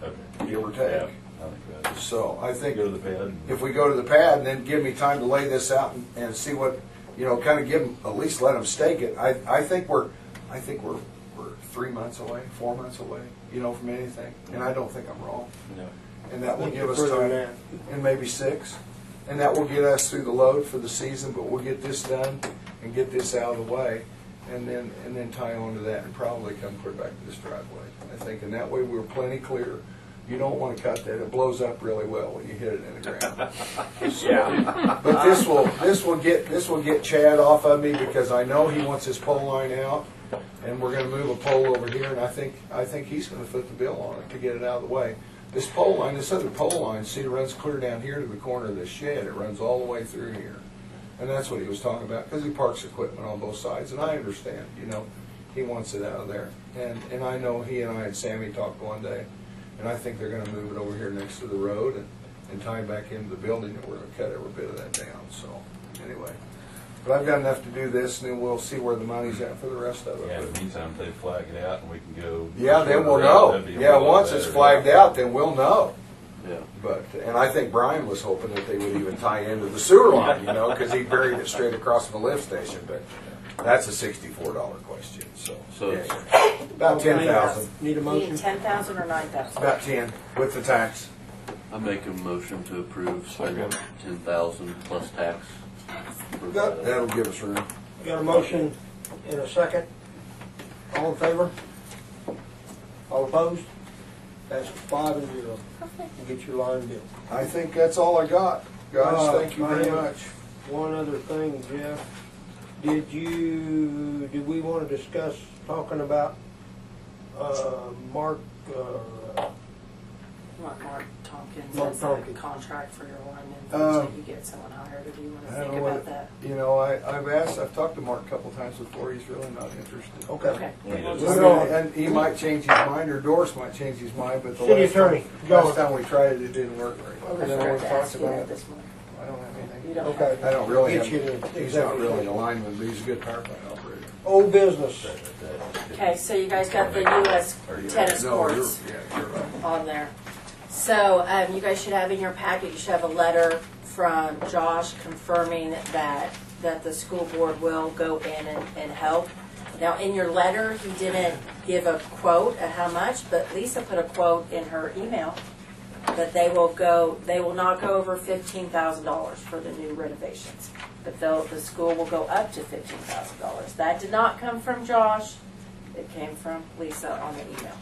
Okay. give or take. Yeah, I think that is. So I think Go to the pad. if we go to the pad and then give me time to lay this out and see what, kind of give them, at least let them stake it. I think we're 3 months away, 4 months away, from anything, and I don't think I'm wrong. No. And that will I think give us you're further time, than and maybe 6, and that will get us through the load for the season. But we'll get this done and get this out of the way, and then tie on to that and probably come clear back to this driveway. I think, and that way we're plenty clear. You don't want to cut that; it blows up really well when you hit it in the ground. Yeah. But this will get Chad off of me, because I know he wants his pole line out, and we're going to move a pole over here, and I think he's going to foot the bill on it to get it out of the way. This pole line, this other pole line, see, it runs clear down here to the corner of the shed. It runs all the way through here, and that's what he was talking about, because he parks equipment on both sides, and I understand, he wants it out of there, and I know he and I and Sammy talked one day, and I think they're going to move it over here next to the road and tie it back into the building, and we're going to cut every bit of that down. So anyway, but I've got enough to do this, and then we'll see where the money's at for the rest of it. Yeah, in the meantime, if they flag it out and we can go. Yeah, then we'll That'd know. be a Yeah, lot once it's better. flagged out, then we'll know. Yeah. But, and I think Brian was hoping that they would even tie into the sewer line, because he buried it straight across from the lift station, but that's a $64 question, so. So yeah. it's- About 10,000, Need a You motion? need 10,000 or 9,000? about 10 with the tax. I make a motion to approve 10,000 plus tax. for That'll that. give us room. Got a motion in a second. All in favor? All opposed? That's 5-0. You get your line bill. I think that's all I got. Guys, thank you very I have much. One other thing, Jeff. Did we want to discuss talking about Mark, What Mark Tompkins Mark as Tompkins. a contract for your lineman, Um, you get someone hired, or do you want to I don't think know about what, that? I've talked to Mark a couple times before. He's really not interested. Okay. Okay. Yeah, We'll just- just- And he might change his mind, or Doris might change his mind, but the City last attorney, go. time we tried it, it didn't work very I well. was And then going we to talked ask you about that it. this morning. I don't have anything. You don't Okay. have I don't really Get you have, the he's not really executive. an alignment, but he's a good power plant operator. Old business. Okay, so you guys got the U.S. tennis No, you're, courts yeah, you're right. on there. So you guys should have in your packet, you should have a letter from Josh confirming that the school board will go in and help. Now, in your letter, he didn't give a quote at how much, but Lisa put a quote in her email that they will not go over $15,000 for the new renovations. But the school will go up to $15,000. That did not come from Josh. It came from Lisa on the email.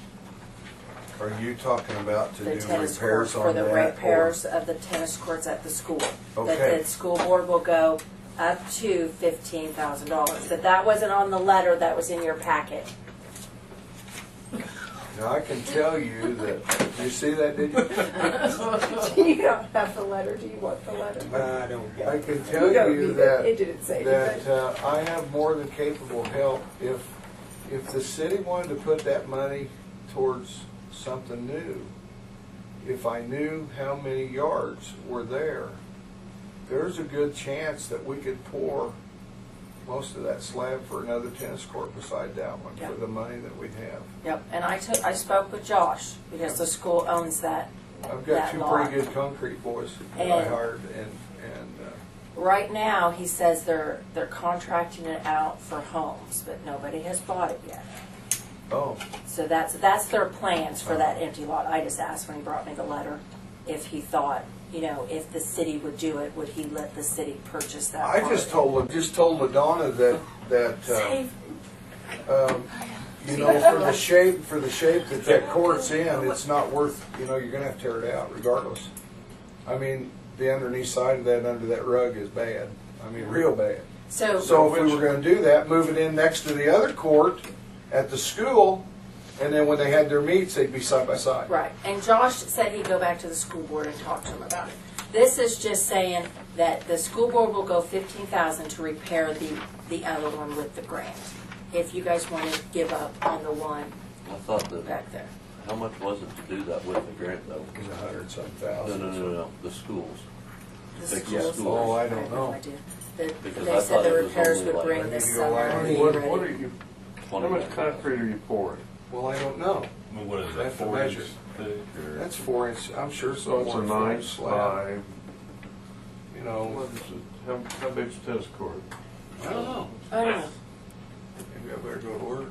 Are you talking about to The do tennis repairs courts, on for that? the or- repairs of the tennis courts at the school. That Okay. the school board will go up to $15,000. But that wasn't on the letter that was in your packet. Now, I can tell you that, did you see that, did you? You don't have the letter. Do you want the letter? I don't get I it. can tell don't you need that. it. It didn't say that I have more than capable help. If the city wanted to put that money towards something new, if I knew how many yards were there, there's a good chance that we could pour most of that slab for another tennis court beside that one Yeah. for the money that we'd have. Yep. And I spoke with Josh because the school owns that. I've got That two lot. pretty good concrete boys that I And- hired, and Right now, he says they're contracting it out for homes, but nobody has bought it yet. oh, So that's their plans for that empty lot. I just asked when he brought me the letter if he thought, if the city would do it, would he let the city purchase that? I part? just told LaDonna that Save. for the shape that court's in, it's not worth. You're gonna have to tear it out regardless. I mean, the underneath side of that under that rug is bad. I mean, real bad. So, So if we were gonna do that, move it in next to the other court at the school, and then when they had their meets, they'd be side by side. right, and Josh said he'd go back to the school board and talk to him about it. This is just saying that the school board will go 15,000 to repair the other one with the grant. If you guys want to give up on the one I thought that, back there. how much was it to do that with the grant though? It was 100-some No, thousand. no, the schools. The Fix schools. schools. Oh, I I don't have no know. idea. Because They I said thought the it was repairs only would like- bring I this need to go summer. out and and be What ready. are you, how much concrete are you pouring? Well, I don't know. I mean, what is I that, have to 4 inch measure. thick or? That's 4 inch, I'm sure it's So it's a 4 9 inch slab. by, You know, what is it, how big's the tennis court? I don't know. I don't know. Maybe I better go to work.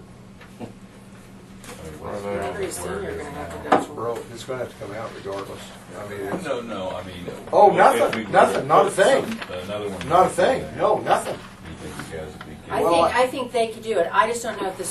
Are they- Pretty soon you're gonna have to go It's to broke. It's gonna have to come out regardless. I mean, it's, No, I mean. Oh, if nothing, we were nothing, to not a put thing. Another one. not a thing. No, nothing. You think you guys would be? I think they could do it. I just don't know if the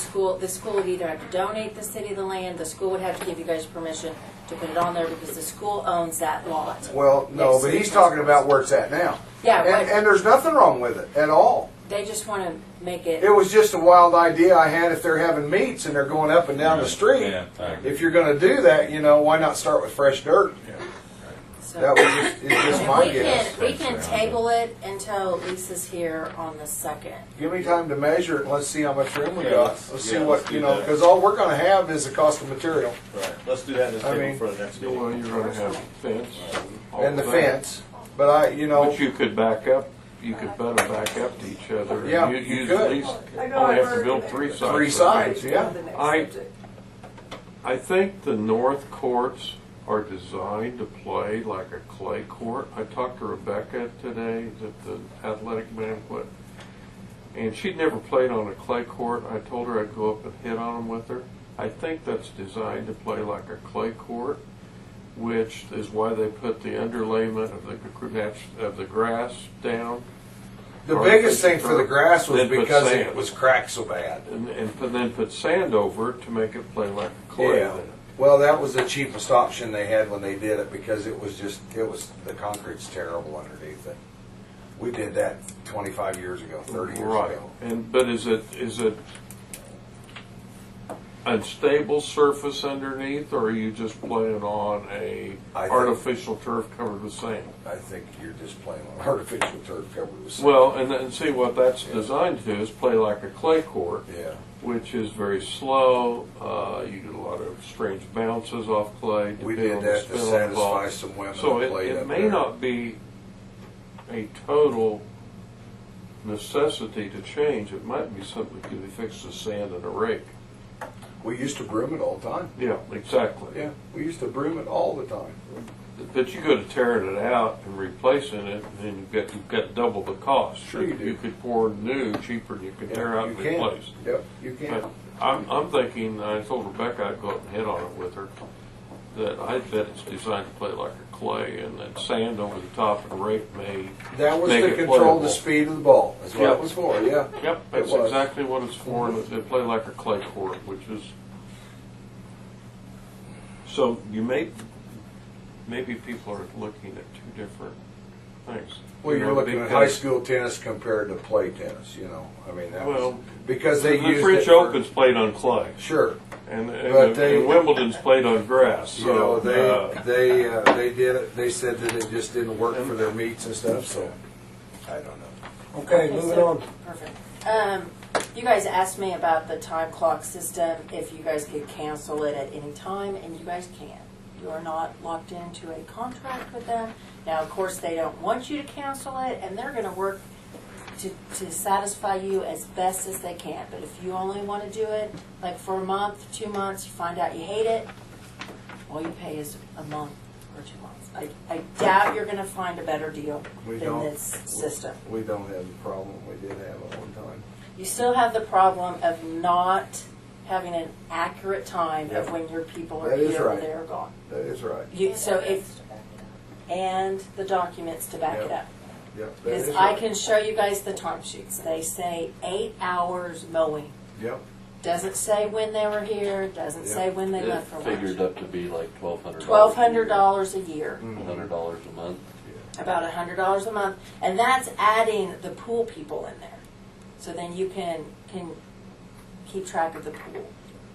school would either have to donate the city the land, the school would have to give you guys permission to put it on there because the school owns that lot. Well, no, Yes. but he's talking about where it's at now. Yeah, And, but and there's nothing wrong with it at all. they just want to make it. It was just a wild idea I had if they're having meets and they're going up and down the street. Yeah, I agree. If you're gonna do that, why not start with fresh dirt? So. That was just, it's just And my we guess. can table it until Lisa's here on the 2nd. Give me time to measure it and let's see how much room we Yeah, got. let's- Let's yeah, see let's what, do that. because all we're gonna have is the cost of material Right, let's do that in the I table mean- for the next meeting. Well, you're gonna have fence. all and the that. fence. But But you could back up, you could better back up to each other. Yeah, You you use could. at least, only have to build 3 sides. 3 sides, yeah. I think the north courts are designed to play like a clay court. I talked to Rebecca today at the athletic banquet, and she'd never played on a clay court. I told her I'd go up and hit on them with her. I think that's designed to play like a clay court, which is why they put the underlayment of the grass down. The Or biggest put thing for the grass was then put because sand. it was cracked so bad. And then put sand over it to make it play like a clay. Yeah. Well, that was the cheapest option they had when they did it because it was the concrete's terrible underneath it. We did that 25 years ago, 30 years Right. ago. But is it unstable surface underneath, or are you just playing on a I think- artificial turf covered with sand? I think you're just playing on artificial turf covered with sand. Well, and see what that's designed to do is play like a clay court, Yeah. which is very slow. You get a lot of strange bounces off clay. We depending did on the that to spin on the ball. satisfy some women So that played it up may there. not be a total necessity to change. It might be something that can be fixed with sand and a rake. We used to broom it all the time. Yeah, exactly. Yeah, we used to broom it all the time. But you go to tearing it out and replacing it, and then you've got double the cost. Sure you do. You could pour new cheaper than you could tear out and You can. replace. Yep, you can. But I'm thinking, I told Rebecca I'd go up and hit on it with her, that I bet it's designed to play like a clay, and that sand over the top of the rake may That was make to it control playable. the speed of the ball. That's what Yep. it was for, yeah. Yep, that's It was. exactly what it's for, and they play like a clay court, which is, so maybe people are looking at 2 different things. Well, You you're know, looking at because high school tennis compared to play tennis, I mean, that was, Well, because they the used French it for- Open's played on clay, Sure. and But they- Wimbledon's played on grass. You know, So they did it, they said that it just didn't work for their meets and stuff, so, I don't know. Okay, moving on. Perfect. You guys asked me about the time clock system, if you guys could cancel it at any time, and you guys can. You are not locked into a contract with them. Now, of course, they don't want you to cancel it, and they're going to work to satisfy you as best as they can. But if you only want to do it like for a month, 2 months, you find out you hate it, all you pay is a month or 2 months. I doubt you're going to find a better deal We than don't. this system. We don't have the problem we did have at one time. You still have the problem of not having an accurate time of Yep. when your people are That is here or right. they're gone. That is right. And the documents to back it Yep. up. Yep, that Because is I right. can show you guys the timesheets. They say 8 hours mowing. Yep. Doesn't say when they were here, doesn't Yep. say when they It left for figured lunch. up to be like $1,200. $1,200 a year. $100 a month. About $100 a month, and that's adding the pool people in there. So then you can keep track of the pool.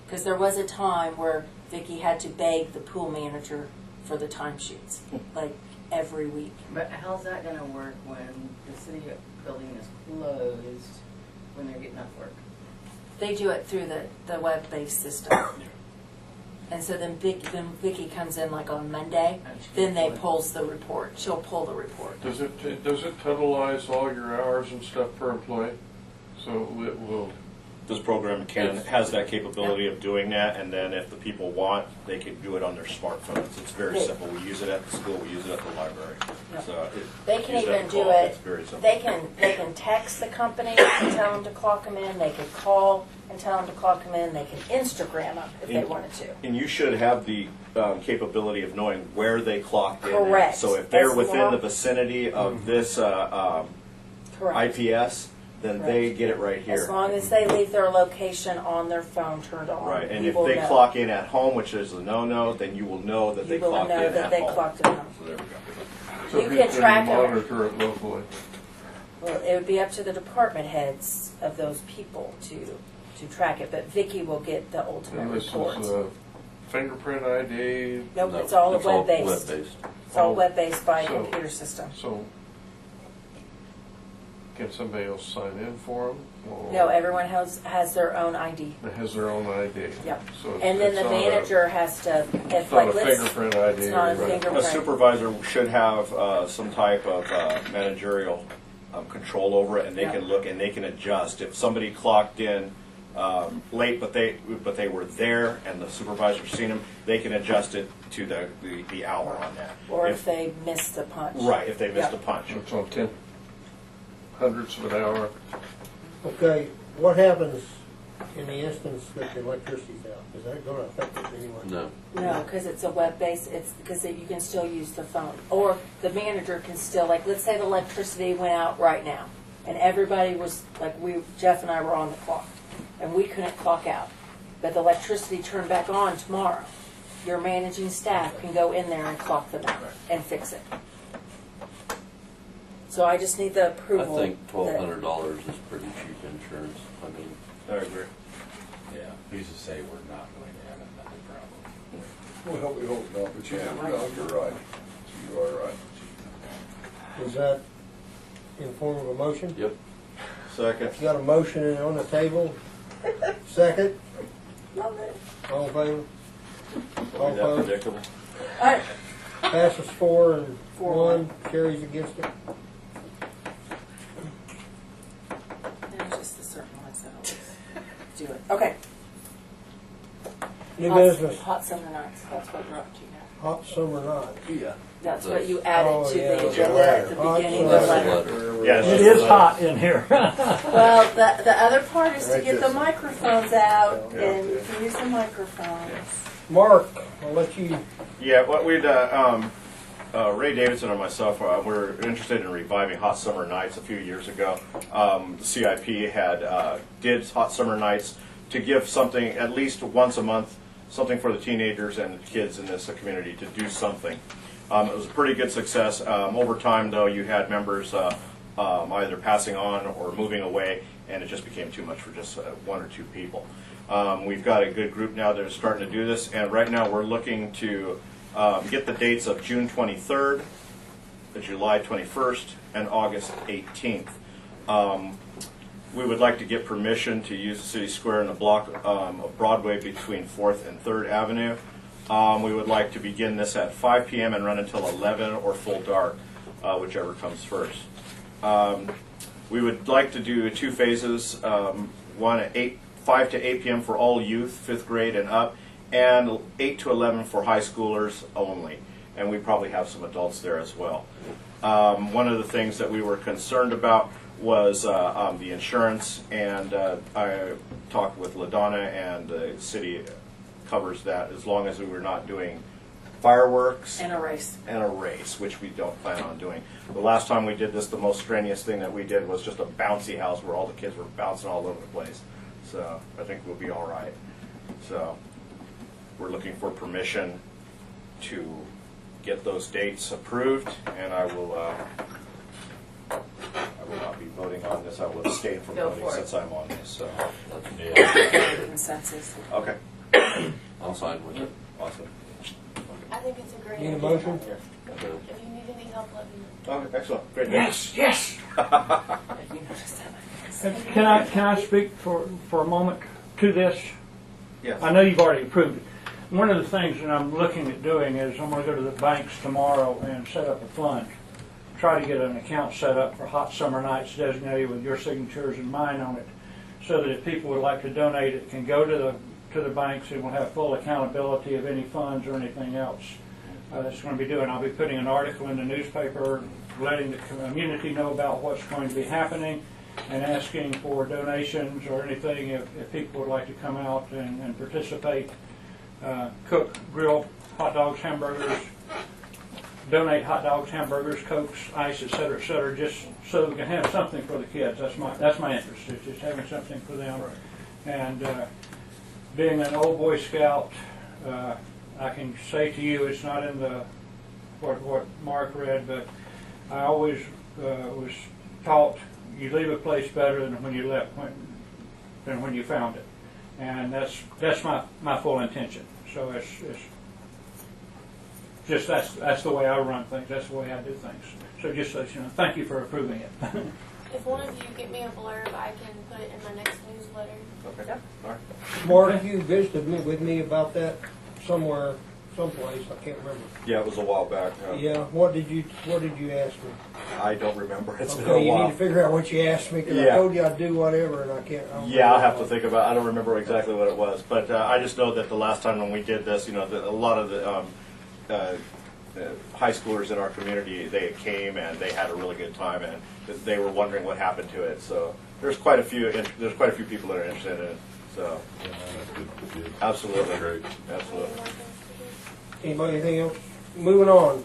Because there was a time where Vicki had to beg the pool manager for the timesheets, like every week. But how's that gonna work when the city building is closed, when they're getting off work? They do it through the web-based system. And so then Vicki comes in like on Monday, then they pulls the report. She'll pull the report. Does it totalize all your hours and stuff per employee? So it will. This program has that capability of doing that, and then if the people want, they can do it on their smartphones. It's very simple. We use it at the school. We use it at the library. So They can use it at even the do call. it. It's very simple. They can text the company and tell them to clock them in. They can call and tell them to clock them in. They can Instagram them if they wanted to. And you should have the capability of knowing where they clocked in. Correct. So if they're As within long- the vicinity of this Correct. IPS, then they get it right here. As long as they leave their location on their phone turned on. Right, and you if will they know. clock in at home, which is a no-no, then you will know that they You will clocked know in that at they home. clocked in home. So there we go. So You who can track 'em. monitor it locally? Well, it would be up to the department heads of those people to track it, but Vicki will get the ultimate And this reports. is fingerprint ID. Nope, it's all web-based. Web-based. It's all web-based by So- computer system. So can somebody else sign in for them? No, everyone has their own ID. It has their own ID. Yep. So And then it's the not manager has to, if It's like, not a let's, fingerprint ID. it's not a right? A fingerprint. supervisor should have some type of managerial control over it, and they Yeah. can look and they can adjust. If somebody clocked in late, but they were there, and the supervisor seen them, they can adjust it to the hour on that. Or if they miss the punch. Right, if they missed Yep. a punch. It's on 10 hundredths of an hour. Okay, what happens in the instance that the electricity's out? Is that gonna affect it anyway? No. No, because it's a web-based, it's because you can still use the phone. Or the manager can still, like, let's say the electricity went out right now, and everybody was, like, Jeff and I were on the clock, and we couldn't clock out. But the electricity turned back on tomorrow. Your managing staff can go in there and clock them out and fix it. So I just need the I approval. think that- $1,200 is pretty cheap insurance. I mean, I agree. Yeah, who's to say we're not going to have another problem? Well, we hope not, but you're right. You are right. Is that in form of a motion? yep. Second. You got a motion on the table? Second? Love it. All in favor? All Is that opposed? predictable? All right. Passes 4-1, 4-1. carries against it. There's just the certain ones that always do it. Okay. New business, Hot summer nights, that's what we're up to now. hot summer night. Yeah. That's what you added Oh, to yeah. the agenda at the Hot beginning of the summer. letter. Yes. It is hot in here. Well, the other part is to Right get there. the microphones out and you can use the microphones. Mark, I'll let you, Yeah, what we'd, Ray Davidson and myself, were interested in reviving Hot Summer Nights a few years ago. The CIP did Hot Summer Nights to give something, at least once a month, something for the teenagers and the kids in this community to do something. It was a pretty good success. Over time, though, you had members either passing on or moving away, and it just became too much for just one or two people. We've got a good group now that are starting to do this, and right now we're looking to get the dates of June 23rd, July 21st, and August 18th. We would like to get permission to use the city square in the block of Broadway between 4th and 3rd Avenue. We would like to begin this at 5 p.m. and run until 11 or full dark, whichever comes first. We would like to do 2 phases, one at 5 to 8 p.m. for all youth, 5th grade and up, and 8 to 11 for high schoolers only. And we probably have some adults there as well. One of the things that we were concerned about was the insurance, and I talked with LaDonna, and the city covers that as long as we were not doing fireworks And a race. and a race, which we don't plan on doing. The last time we did this, the most strenuous thing that we did was just a bouncy house where all the kids were bouncing all over the place. So I think we'll be all right. So we're looking for permission to get those dates approved, and I will not be voting on this. I will abstain from Go voting for it. since I'm on this, so. Consensus. Okay, I'm fine with it. awesome. I think it's a great Need a idea. motion? If you need any help, let me know. Okay, excellent, great. Yes, yes. Can I speak for a moment to this? Yes. I know you've already approved it. One of the things that I'm looking at doing is I'm going to go to the banks tomorrow and set up a fund. Try to get an account set up for hot summer nights designated with your signatures and mine on it, so that if people would like to donate, it can go to the banks and will have full accountability of any funds or anything else that's going to be doing. I'll be putting an article in the newspaper letting the community know about what's going to be happening and asking for donations or anything if people would like to come out and participate, cook, grill hot dogs, hamburgers, donate hot dogs, hamburgers, Cokes, ice, et cetera, just so we can have something for the kids. That's my interest, is just having something for them. And being an old Boy Scout, I can say to you, it's not in the what Mark read, but I always was taught you leave a place better than when you left, than when you found it, and that's my full intention. So it's just that's the way I run things. That's the way I do things. So just so you know, thank you for approving it. If one of you get me a blurb, I can put it in my next newsletter. Okay, all right. Mark, you visited with me about that someplace. I can't remember. Yeah, it was a while back. Yeah. What did you ask me? I don't remember. It's been Okay, a you while. need to figure out what you asked me, because I Yeah. told you I'd do whatever, and I can't. I don't Yeah, I'll remember. have to think about. I don't remember exactly what it was, but I just know that the last time when we did this, a lot of the high schoolers in our community, they came and they had a really good time, and they were wondering what happened to it. So there's quite a few people that are interested in it. So absolutely, Great. absolutely. Anybody, anything else? Moving on.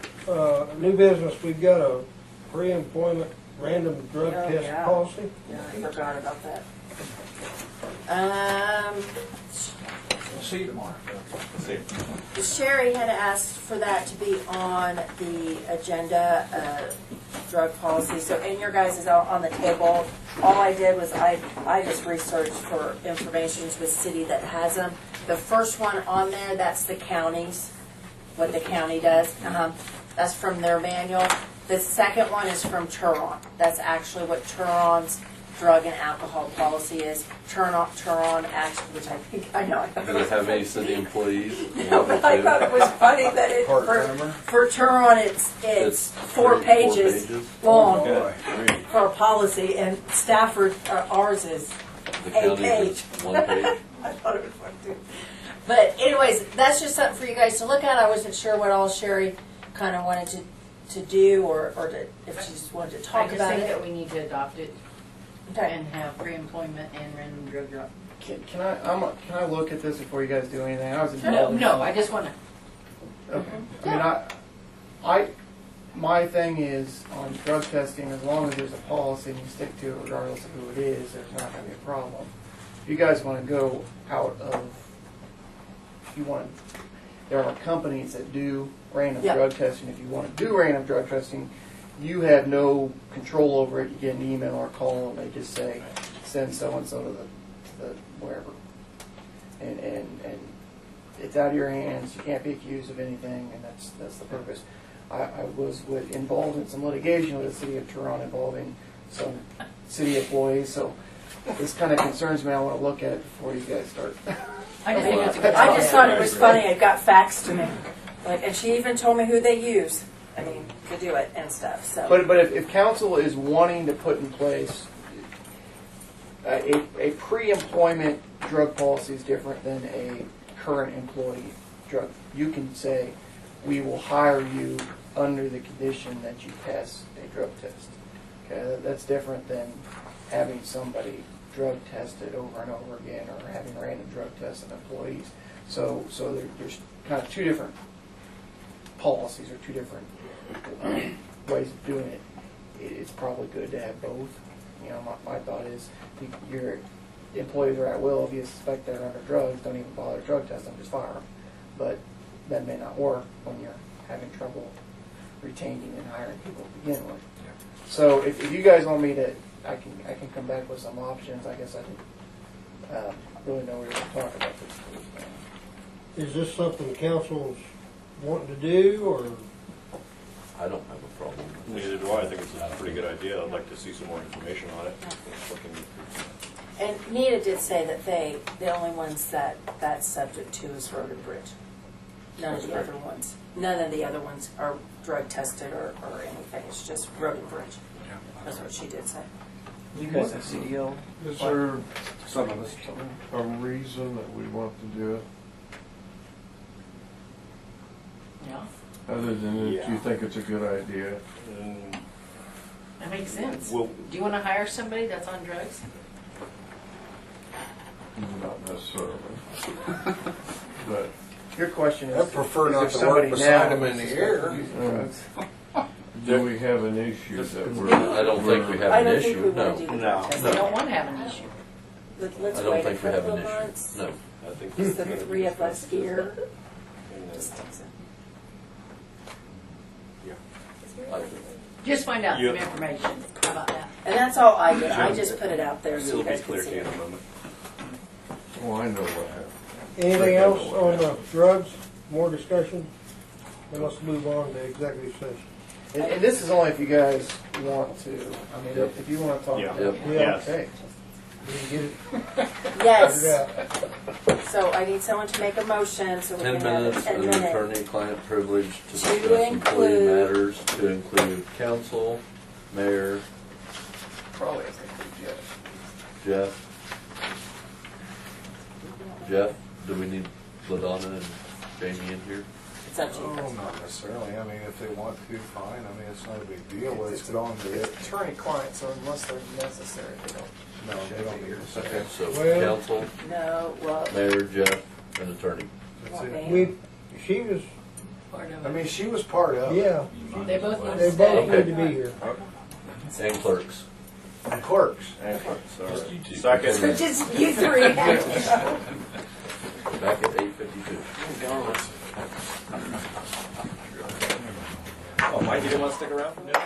New business. We've got a pre-employment random drug test yeah. policy. Yeah, I forgot about that. See you tomorrow. Let's see. Sherry had asked for that to be on the agenda, drug policy. So in your guys is out on the table. All I did was I just researched for information to a city that has them. The first one on there, that's the county's, what the county does. That's from their manual. The second one is from Turon. That's actually what Turon's drug and alcohol policy is. Turon actually, which I think I know. Do they have any city employees? No, but I thought it was funny that it for Turon it's 4 pages long Okay. for a policy, and Stafford ours is The 8 county page. is 1 page. I thought it was fun too. But anyways, that's just something for you guys to look at. I wasn't sure what all Sherry kind of wanted to do, or if she just wanted to I talk just about think it. that we need to adopt it Okay. and have pre-employment and random drug drop. Can I look at this before you guys do anything? I was involved in No, I just want to. Okay. I mean, my thing is on drug testing, as long as there's a policy and you stick to it regardless of who it is, there's not going to be a problem. If you guys want to go out of, there are companies that do random Yeah. drug testing. If you want to do random drug testing, you have no control over it. You get an email or a call and they just say, send so-and-so to the wherever. And it's out of your hands. You can't be accused of anything, and that's the purpose. I was involved in some litigation with the city of Toronto involving some city employees, so this kind of concerns me. I want to look at it before you guys start. I just think it's a good I just idea. thought it was funny. It got faxed to me, and she even told me who they use. I mean, to do it and stuff. So. But if council is wanting to put in place a pre-employment drug policy is different than a current employee drug. You can say, we will hire you under the condition that you pass a drug test. Okay, that's different than having somebody drug tested over and over again, or having random drug tests of employees. So there's kind of two different policies or two different ways of doing it. It's probably good to have both. My thought is your employees are at will. If you suspect they're under drugs, don't even bother drug test them, just fire them. But that may not work when you're having trouble retaining and hiring people to begin with. So if you guys want me to I can come back with some options. I guess I didn't really know we were going to talk about this. Is this something council's wanting to do, or? I don't have a problem with it. Neither do I. I think it's a pretty good idea. I'd like to see some more information on it. And Nita did say that the only ones that that's subject to is Road and Bridge. None of the other ones. None of the other ones are drug tested or anything. It's just Road and Bridge. That's what she did say. You guys have CDL? Is there Some of us. a reason that we want to do it, Yeah, other than that Yeah. you think it's a good idea? that makes sense. Well, Do you want to hire somebody that's on drugs? Not necessarily. But Your question is, I'd prefer is not there to somebody work beside now him in the who's air. using drugs? do we have an issue that we're? I don't think we have I an don't think we issue, want to do no. the No. drug I testing. don't want to have an issue. Let's I don't wait a think we have couple an of issue, months. no. I think Just the three of us here. Just find out Yeah. some information. How about that? And that's all I did. I just put it out there so It'll you be guys clear can to see you in it. a moment. Oh, I know what happened. Anything else on the drugs? More discussion? Then let's move on to executive session. And this is only if you guys want to. I mean, Yep. if you want to talk Yeah. about Yep. it. Yes. Okay. Did you get it Yes. figured out? So I need someone to make a motion so we 10 can have minutes a 10 of minute. attorney-client privilege to To discuss employee include- matters, to include council, mayor, Probably has to include Jeff. Jeff. Jeff, do we need LaDonna and Jamie in here? It's up to you. Oh, not necessarily. I mean, if they want to, fine. I mean, it's not a big deal. Let's get on to it. Attorney-client, so unless they're necessary, they don't. No, they don't need to. Okay, so Well- council, No, well, mayor, Jeff, and attorney. That's it. We, she was, Part of I it. mean, she was part of it. yeah, They both need they to both stay. need to be here. And clerks. And clerks. Just you two. Second. so just you three. Back at 8:52. Oh, Mike, you didn't want to stick around for a minute?